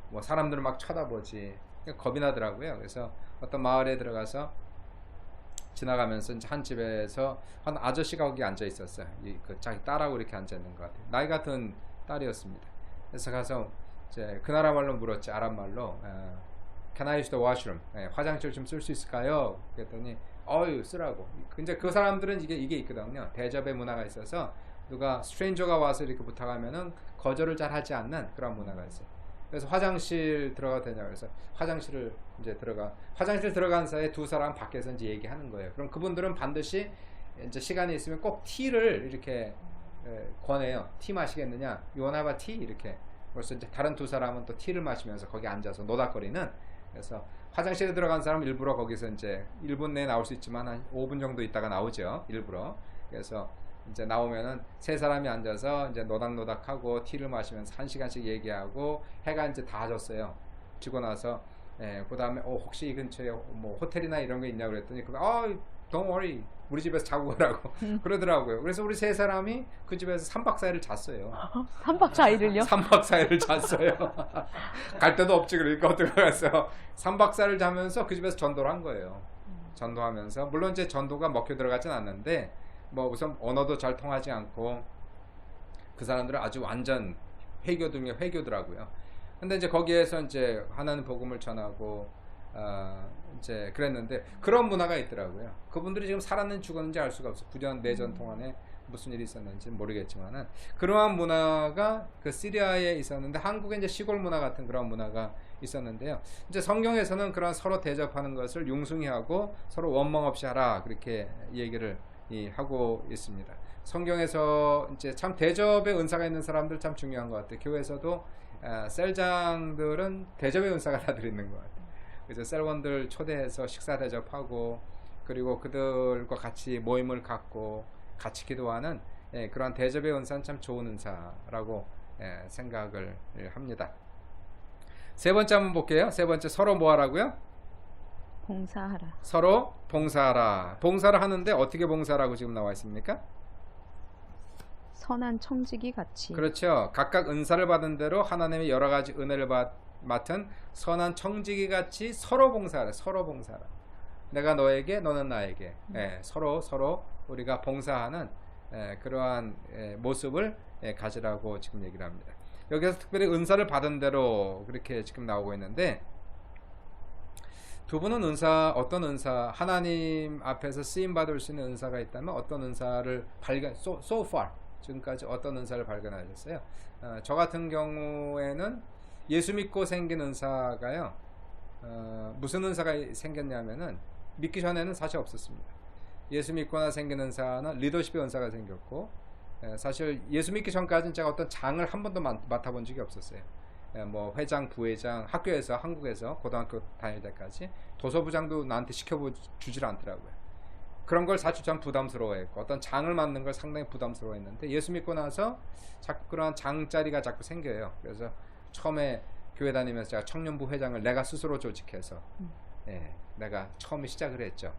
뭐 사람들은 막 쳐다보지. 겁이 나더라고요. 그래서 어떤 마을에 들어가서 지나가면서 이제 한 집에서 한 아저씨가 거기 앉아 있었어요. 자기 딸하고 이렇게 앉아 있는 것 같아요. 나이 같은 딸이었습니다. 그래서 가서 이제 그 나라 말로 물었지, 아랍 말로. Can I use the washroom? 화장실 좀 쓸 수 있을까요? 그랬더니 쓰라고. 이제 그 사람들은 이게 있거든요. 대접의 문화가 있어서 누가 스트레인저가 와서 이렇게 부탁하면은 거절을 잘 하지 않는 그런 문화가 있어요. 그래서 화장실 들어가도 되냐, 그래서 화장실 들어간 사이에 두 사람 밖에서 이제 얘기하는 거예요. 그럼 그분들은 반드시 이제 시간이 있으면 꼭 티를 이렇게 권해요. 티 마시겠느냐? You wanna have a tea? 이렇게. 그래서 이제 다른 두 사람은 또 티를 마시면서 거기 앉아서 노닥거리는. 그래서 화장실에 들어간 사람은 일부러 거기서 이제 1분 내에 나올 수 있지만 한 5분 정도 있다가 나오죠, 일부러. 그래서 이제 나오면은 세 사람이 앉아서 이제 노닥노닥하고 티를 마시면서 1시간씩 얘기하고, 해가 이제 다 졌어요. 지고 나서 그 다음에 혹시 이 근처에 뭐 호텔이나 이런 거 있냐고 그랬더니 don't worry, 우리 집에서 자고 가라고 그러더라고요. 그래서 우리 세 사람이 그 집에서 3박 4일을 잤어요. 3박 4일을요? 3박 4일을 잤어요. 갈 데도 없지, 그러니까 어떡하겠어요. 3박 4일 자면서 그 집에서 전도를 한 거예요. 전도하면서, 물론 이제 전도가 먹혀 들어가진 않는데, 뭐 우선 언어도 잘 통하지 않고, 그 사람들은 아주 완전 회교 중에 회교더라고요. 근데 이제 거기에서 이제 하나는 복음을 전하고, 이제 그랬는데 그런 문화가 있더라고요. 그분들이 지금 살았는지 죽었는지 알 수가 없어. 9년 내전 동안에 무슨 일이 있었는지 모르겠지만은 그러한 문화가 그 시리아에 있었는데 한국에 이제 시골 문화 같은 그런 문화가 있었는데요. 이제 성경에서는 그런 서로 대접하는 것을 융숭히 하고 서로 원망 없이 하라 그렇게 얘기를 하고 있습니다. 성경에서 이제 참 대접의 은사가 있는 사람들 참 중요한 것 같아요. 교회에서도 셀장들은 대접의 은사가 다들 있는 것 같아요. 그래서 셀원들 초대해서 식사 대접하고 그리고 그들과 같이 모임을 갖고 같이 기도하는 그러한 대접의 은사는 참 좋은 은사라고 생각을 합니다. 세 번째 한번 볼게요. 세 번째 서로 뭐 하라고요? 봉사하라. 서로 봉사하라. 봉사를 하는데 어떻게 봉사라고 지금 나와 있습니까? 선한 청지기 같이. 그렇죠. 각각 은사를 받은 대로 하나님의 여러 가지 은혜를 맡은 선한 청지기 같이 서로 봉사하라. 서로 봉사하라. 내가 너에게 너는 나에게 서로 우리가 봉사하는 그러한 모습을 가지라고 지금 얘기를 합니다. 여기서 특별히 은사를 받은 대로 그렇게 지금 나오고 있는데 두 분은 어떤 은사 하나님 앞에서 쓰임 받을 수 있는 은사가 있다면 어떤 은사를 so far 지금까지 어떤 은사를 발견하셨어요? 저 같은 경우에는 예수 믿고 생긴 은사가요. 무슨 은사가 생겼냐면은 믿기 전에는 사실 없었습니다. 예수 믿거나 생긴 은사는 리더십의 은사가 생겼고 사실 예수 믿기 전까지는 제가 어떤 장을 한 번도 맡아본 적이 없었어요. 뭐 회장, 부회장, 학교에서 한국에서 고등학교 다닐 때까지 도서부장도 나한테 시켜주질 않더라고요. 그런 걸 사실 좀 부담스러워했고 어떤 장을 맡는 걸 상당히 부담스러워했는데 예수 믿고 나서 자꾸 그런 장자리가 자꾸 생겨요. 그래서 처음에 교회 다니면서 제가 청년부 회장을 내가 스스로 조직해서 내가 처음에 시작을 했죠.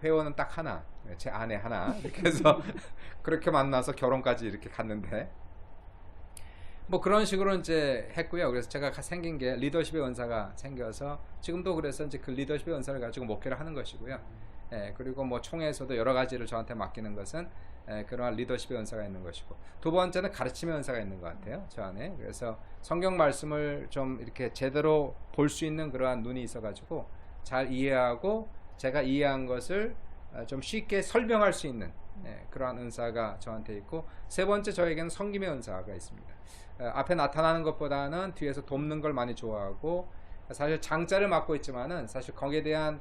회원은 딱 하나, 제 아내 하나 이렇게 해서 그렇게 만나서 결혼까지 이렇게 갔는데 뭐 그런 식으로 이제 했고요. 그래서 제가 생긴 게 리더십의 은사가 생겨서 지금도 그래서 이제 그 리더십의 은사를 가지고 목회를 하는 것이고요. 그리고 뭐 총회에서도 여러 가지를 저한테 맡기는 것은 그러한 리더십의 은사가 있는 것이고 두 번째는 가르침의 은사가 있는 것 같아요. 저 안에. 그래서 성경 말씀을 좀 이렇게 제대로 볼 수 있는 그러한 눈이 있어가지고 잘 이해하고 제가 이해한 것을 좀 쉽게 설명할 수 있는 그러한 은사가 저한테 있고 세 번째 저에게는 섬김의 은사가 있습니다. 앞에 나타나는 것보다는 뒤에서 돕는 걸 많이 좋아하고 사실 장자를 맡고 있지만은 사실 거기에 대한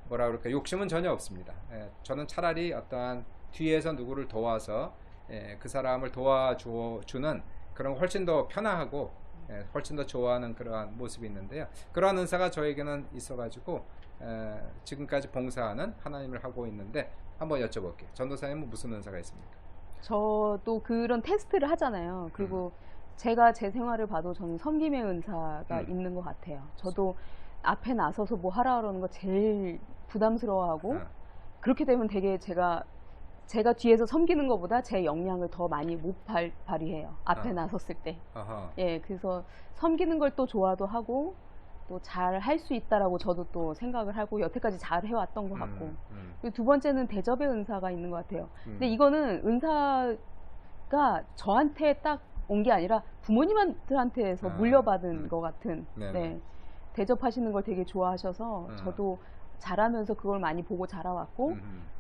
뭐라 그럴까 욕심은 전혀 없습니다. 저는 차라리 어떠한 뒤에서 누구를 도와서 그 사람을 도와주는 그런 훨씬 더 편하고 훨씬 더 좋아하는 그러한 모습이 있는데요. 그러한 은사가 저에게는 있어가지고 지금까지 봉사하는 하나님을 하고 있는데 한번 여쭤볼게요. 전도사님은 무슨 은사가 있습니까? 저도 그런 테스트를 하잖아요. 그리고 제가 제 생활을 봐도 저는 섬김의 은사가 있는 것 같아요. 저도 앞에 나서서 뭐 하라 그러는 거 제일 부담스러워하고 그렇게 되면 되게 제가 뒤에서 섬기는 것보다 제 역량을 더 많이 못 발휘해요. 앞에 나섰을 때. 그래서 섬기는 걸 또 좋아도 하고 또 잘 할 수 있다라고 저도 또 생각을 하고 여태까지 잘 해왔던 것 같고 그리고 두 번째는 대접의 은사가 있는 것 같아요. 근데 이거는 은사가 저한테 딱 온 게 아니라 부모님들한테서 물려받은 것 같은 대접하시는 걸 되게 좋아하셔서 저도 잘하면서 그걸 많이 보고 자라왔고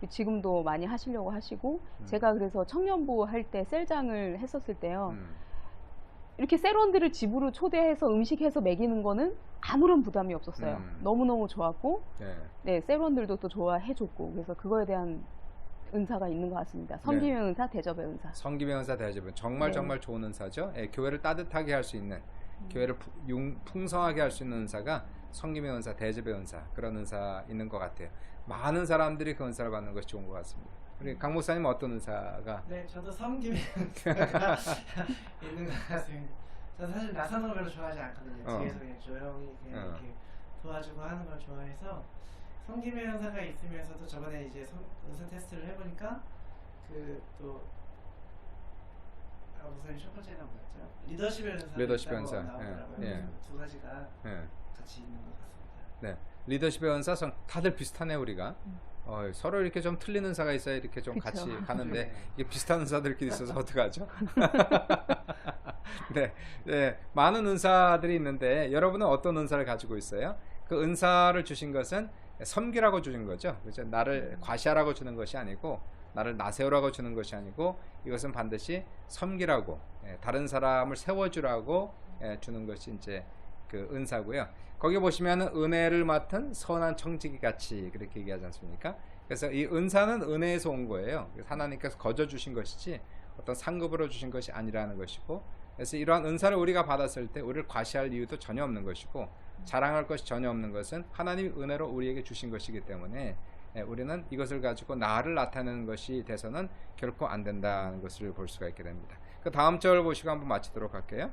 지금도 많이 하시려고 하시고 제가 그래서 청년부 할 때 셀장을 했었을 때요. 이렇게 셀원들을 집으로 초대해서 음식해서 먹이는 거는 아무런 부담이 없었어요. 너무너무 좋았고 셀원들도 또 좋아해줬고 그래서 그거에 대한 은사가 있는 것 같습니다. 섬김의 은사, 대접의 은사. 섬김의 은사, 대접은 정말 좋은 은사죠. 교회를 따뜻하게 할 수 있는 교회를 풍성하게 할 수 있는 은사가 섬김의 은사, 대접의 은사 그런 은사 있는 것 같아요. 많은 사람들이 그 은사를 받는 것이 좋은 것 같습니다. 우리 강 목사님은 어떤 은사가? 네, 저도 섬김의 은사가 있는 것 같습니다. 저는 사실 나서는 걸 별로 좋아하지 않거든요. 뒤에서 그냥 조용히 그냥 이렇게 도와주고 하는 걸 좋아해서 섬김의 은사가 있으면서도 저번에 이제 은사 테스트를 해보니까 또 목사님 첫 번째가 뭐였죠? 리더십의 은사 나오더라고요. 두 가지가 같이 있는 것 같습니다. 네, 리더십의 은사 다들 비슷하네 우리가. 서로 이렇게 좀 틀린 은사가 있어야 이렇게 좀 그쵸. 같이 가는데 이게 비슷한 은사들끼리 있어서 어떡하죠? 네, 많은 은사들이 있는데 여러분은 어떤 은사를 가지고 있어요? 그 그 은사를 주신 것은 섬기라고 주신 거죠. 그죠? 나를 과시하라고 주는 것이 아니고, 나를 나세우라고 주는 것이 아니고, 이것은 반드시 섬기라고, 다른 사람을 세워주라고 주는 것이 이제 그 은사고요. 거기 보시면은 은혜를 맡은 선한 청지기 같이 그렇게 얘기하지 않습니까? 그래서 이 은사는 은혜에서 온 거예요. 하나님께서 거저 주신 것이지 어떤 상급으로 주신 것이 아니라는 것이고, 그래서 이러한 은사를 우리가 받았을 때 우리를 과시할 이유도 전혀 없는 것이고, 자랑할 것이 전혀 없는 것은 하나님이 은혜로 우리에게 주신 것이기 때문에 우리는 이것을 가지고 나를 나타내는 것이 돼서는 결코 안 된다는 것을 볼 수가 있게 됩니다. 그 다음 절 보시고 한번 마치도록 할게요.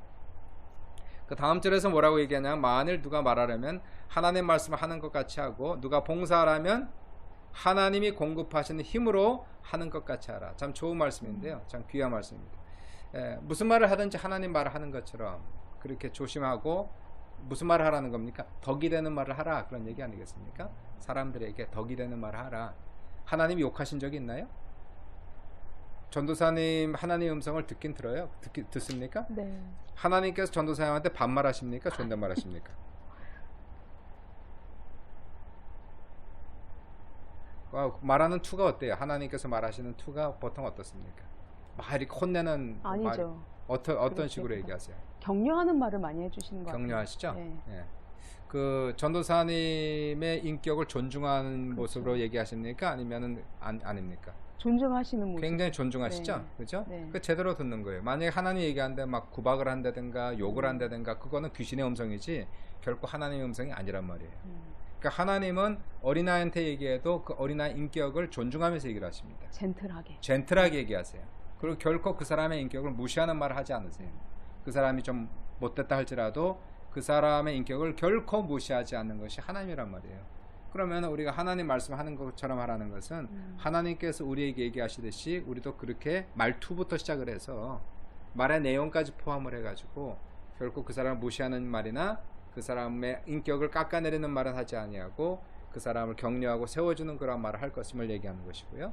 그 다음 절에서 뭐라고 얘기하냐면, 만일 누가 말하려면 하나님 말씀을 하는 것 같이 하고, 누가 봉사하라면 하나님이 공급하시는 힘으로 하는 것 같이 하라. 참 좋은 말씀인데요. 참 귀한 말씀입니다. 무슨 말을 하든지 하나님 말을 하는 것처럼 그렇게 조심하고, 무슨 말을 하라는 겁니까? 덕이 되는 말을 하라, 그런 얘기 아니겠습니까? 사람들에게 덕이 되는 말을 하라. 하나님이 욕하신 적이 있나요? 전도사님 하나님의 음성을 듣긴 들어요? 듣습니까? 네. 하나님께서 전도사님한테 반말하십니까? 존댓말하십니까? 말하는 투가 어때요? 하나님께서 말하시는 투가 보통 어떻습니까? 막 이렇게 혼내는 아니죠. 말이 어떤 그렇게 식으로 얘기하세요? 격려하는 말을 많이 해주시는 것 같아요. 격려하시죠? 네. 예. 그 전도사님의 인격을 존중하는 그렇죠. 모습으로 얘기하십니까? 아니면은 아닙니까? 존중하시는 모습. 굉장히 존중하시죠? 네. 그죠? 네. 그 제대로 듣는 거예요. 만약에 하나님 얘기하는데 막 구박을 한다든가 욕을 한다든가, 그거는 귀신의 음성이지 결코 하나님의 음성이 아니란 말이에요. 그러니까 하나님은 어린아이한테 얘기해도 그 어린아이 인격을 존중하면서 얘기를 하십니다. 젠틀하게 얘기하세요. 그리고 결코 그 사람의 인격을 무시하는 말을 하지 않으세요. 그 사람이 좀 못됐다 할지라도 그 사람의 인격을 결코 무시하지 않는 것이 하나님이란 말이에요. 그러면 우리가 하나님 말씀하는 것처럼 하라는 것은 하나님께서 우리에게 얘기하시듯이 우리도 그렇게 말투부터 시작을 해서 말의 내용까지 포함을 해가지고 결코 그 사람을 무시하는 말이나 그 사람의 인격을 깎아내리는 말은 하지 아니하고 그 사람을 격려하고 세워주는 그런 말을 할 것임을 얘기하는 것이고요.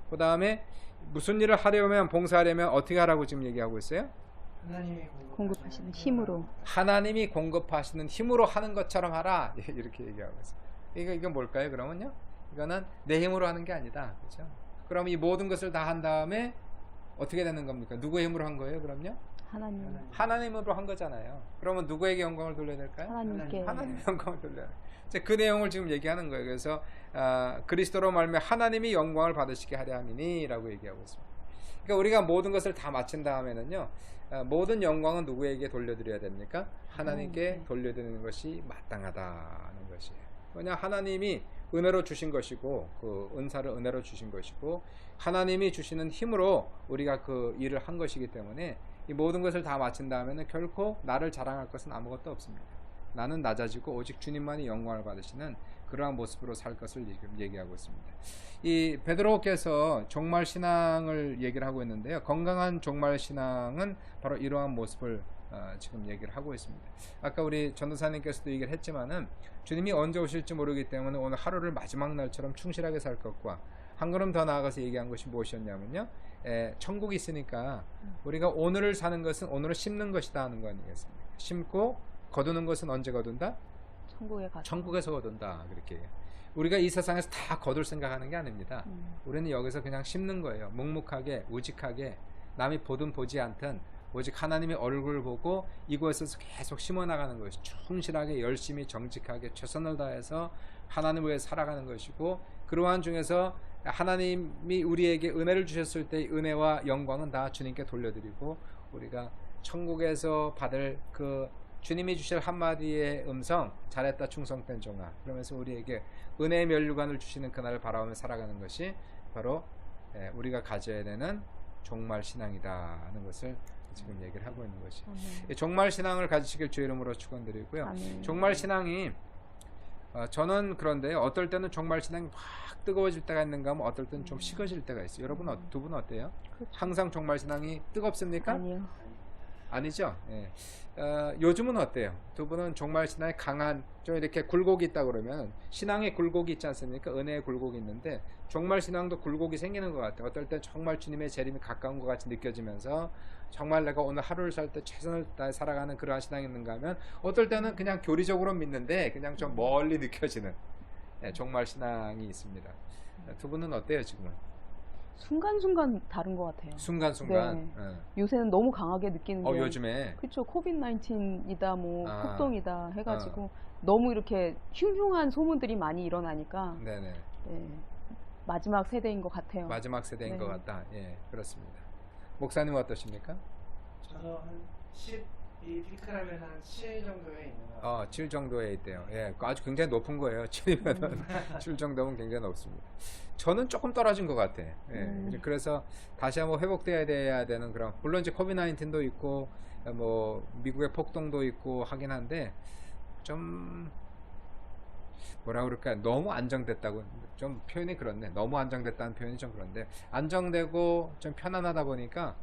그 다음에 무슨 일을 하려면, 봉사하려면 어떻게 하라고 지금 얘기하고 있어요? 하나님이 공급하시는 힘으로. 하나님이 공급하시는 힘으로 하는 것처럼 하라, 이렇게 얘기하고 있어요. 이건 뭘까요? 그러면요, 이거는 내 힘으로 하는 게 아니다, 그렇죠? 그럼 이 모든 것을 다 한 다음에 어떻게 되는 겁니까? 누구의 힘으로 한 거예요? 그럼요, 하나님으로 한 거잖아요. 그러면 누구에게 영광을 돌려야 될까요? 하나님께. 하나님의 영광을 돌려야 돼요. 그 내용을 지금 얘기하는 거예요. 그래서 그리스도로 말미암아 하나님이 영광을 받으시게 하려 함이니 라고 얘기하고 있습니다. 그러니까 우리가 모든 것을 다 마친 다음에는요, 모든 영광은 누구에게 돌려드려야 됩니까? 하나님께 돌려드리는 것이 마땅하다는 것이에요. 왜냐, 하나님이 은혜로 주신 것이고, 그 은사를 은혜로 주신 것이고, 하나님이 주시는 힘으로 우리가 그 일을 한 것이기 때문에 이 모든 것을 다 마친 다음에는 결코 나를 자랑할 것은 아무것도 없습니다. 나는 낮아지고 오직 주님만이 영광을 받으시는 그러한 모습으로 살 것을 얘기하고 있습니다. 이 베드로께서 종말 신앙을 얘기를 하고 있는데요, 건강한 종말 신앙은 바로 이러한 모습을 지금 얘기를 하고 있습니다. 아까 우리 전도사님께서도 얘기를 했지만은 주님이 언제 오실지 모르기 때문에 오늘 하루를 마지막 날처럼 충실하게 살 것과, 한 걸음 더 나아가서 얘기한 것이 무엇이었냐면요, 천국이 있으니까 우리가 오늘을 사는 것은 오늘을 심는 것이다 하는 거 아니겠습니까? 심고 거두는 것은 언제 거둔다? 천국에 가서. 천국에서 거둔다, 그렇게. 우리가 이 세상에서 다 거둘 생각하는 게 아닙니다. 우리는 여기서 그냥 심는 거예요. 묵묵하게, 우직하게, 남이 보든 보지 않든 오직 하나님의 얼굴을 보고 이곳에서 계속 심어나가는 것이, 충실하게 열심히 정직하게 최선을 다해서 하나님을 위해 살아가는 것이고, 그러한 중에서 하나님이 우리에게 은혜를 주셨을 때 은혜와 영광은 다 주님께 돌려드리고, 우리가 천국에서 받을 그 주님이 주실 한마디의 음성, 잘했다 충성된 종아, 그러면서 우리에게 은혜의 면류관을 주시는 그날을 바라보며 살아가는 것이 바로 우리가 가져야 되는 종말 신앙이다 하는 것을 지금 얘기를 하고 있는 것이. 종말 신앙을 가지시길 주 이름으로 축원드리고요. 종말 신앙이 저는 그런데 어떨 때는 종말 신앙이 확 뜨거워질 때가 있는가 하면 어떨 때는 좀 식어질 때가 있어요. 여러분 두 분은 어때요? 그렇죠. 항상 종말 신앙이 뜨겁습니까? 아니요. 아니죠. 예. 요즘은 어때요? 두 분은 종말 신앙이 강한, 좀 이렇게 굴곡이 있다 그러면 신앙에 굴곡이 있지 않습니까? 은혜의 굴곡이 있는데 종말 신앙도 굴곡이 생기는 것 같아요. 어떨 땐 정말 주님의 재림이 가까운 것 같이 느껴지면서 정말 내가 오늘 하루를 살 때 최선을 다해 살아가는 그러한 신앙이 있는가 하면 어떨 때는 그냥 교리적으로 믿는데 그냥 좀 멀리 느껴지는 종말 신앙이 있습니다. 두 분은 어때요 지금은? 순간순간 다른 것 같아요. 순간순간. 네. 요새는 너무 강하게 느끼는 게 요즘에. 그렇죠. 코비드 19이다 뭐 아. 폭동이다 해가지고 너무 이렇게 흉흉한 소문들이 많이 일어나니까 네네. 네, 마지막 세대인 것 같아요. 마지막 세대인 네. 것 같다. 예, 그렇습니다. 목사님은 어떠십니까? 저도 한 10, 이 피크라면 한 7 정도에 있는 것 같아요. 7 정도에 있대요. 예, 아주 굉장히 높은 거예요. 7이면은 7 정도면 굉장히 높습니다. 저는 조금 떨어진 것 같아. 예, 이제 그래서 다시 한번 회복돼야 돼야 되는 그런, 물론 이제 코비드 19도 있고 뭐 미국의 폭동도 있고 하긴 한데 좀 뭐라 그럴까, 너무 안정됐다고, 좀 표현이 그렇네. 너무 안정됐다는 표현이 좀 그런데 안정되고 좀 편안하다 보니까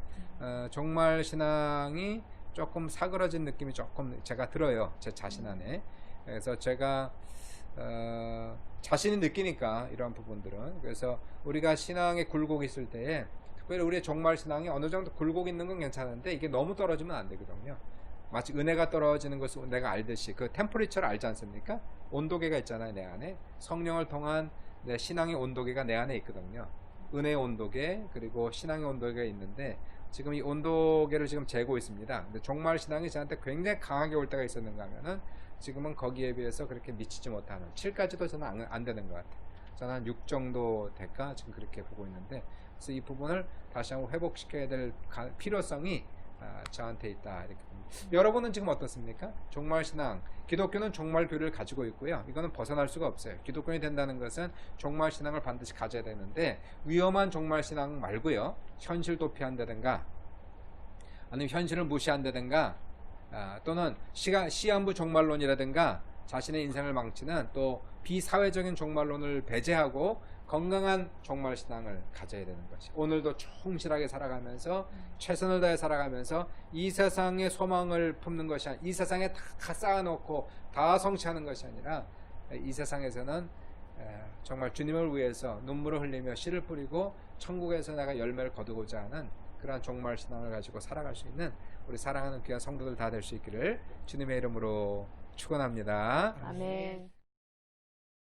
종말 신앙이 조금 사그러진 느낌이 조금 제가 들어요, 제 자신 안에. 그래서 제가 자신이 느끼니까 이런 부분들은, 그래서 우리가 신앙에 굴곡이 있을 때에 특별히 우리의 종말 신앙이 어느 정도 굴곡 있는 건 괜찮은데 이게 너무 떨어지면 안 되거든요. 마치 은혜가 떨어지는 것을 내가 알듯이 그 템퍼리처를 알지 않습니까? 온도계가 있잖아요, 내 안에. 성령을 통한 내 신앙의 온도계가 내 안에 있거든요. 은혜의 온도계, 그리고 신앙의 온도계가 있는데 지금 이 온도계를 지금 재고 있습니다. 근데 종말 신앙이 저한테 굉장히 강하게 올 때가 있었는가 하면은 지금은 거기에 비해서 그렇게 미치지 못하는, 7까지도 저는 안 되는 것 같아요. 저는 한 6 정도 될까 지금 그렇게 보고 있는데, 그래서 이 부분을 다시 한번 회복시켜야 될 필요성이 저한테 있다, 이렇게 봅니다. 여러분은 지금 어떻습니까? 종말신앙, 기독교는 종말교리를 가지고 있고요. 이거는 벗어날 수가 없어요. 기독교인이 된다는 것은 종말신앙을 반드시 가져야 되는데, 위험한 종말신앙 말고요, 현실 도피한다든가 아니면 현실을 무시한다든가 또는 시한부 종말론이라든가 자신의 인생을 망치는 또 비사회적인 종말론을 배제하고 건강한 종말신앙을 가져야 되는 것이, 오늘도 충실하게 살아가면서 최선을 다해 살아가면서 이 세상의 소망을 품는 것이 아니라, 이 세상에 다 쌓아놓고 다 성취하는 것이 아니라 이 세상에서는 정말 주님을 위해서 눈물을 흘리며 씨를 뿌리고 천국에서 내가 열매를 거두고자 하는 그러한 종말신앙을 가지고 살아갈 수 있는 우리 사랑하는 귀한 성도들 다 될 수 있기를 주님의 이름으로 축원합니다. 아멘.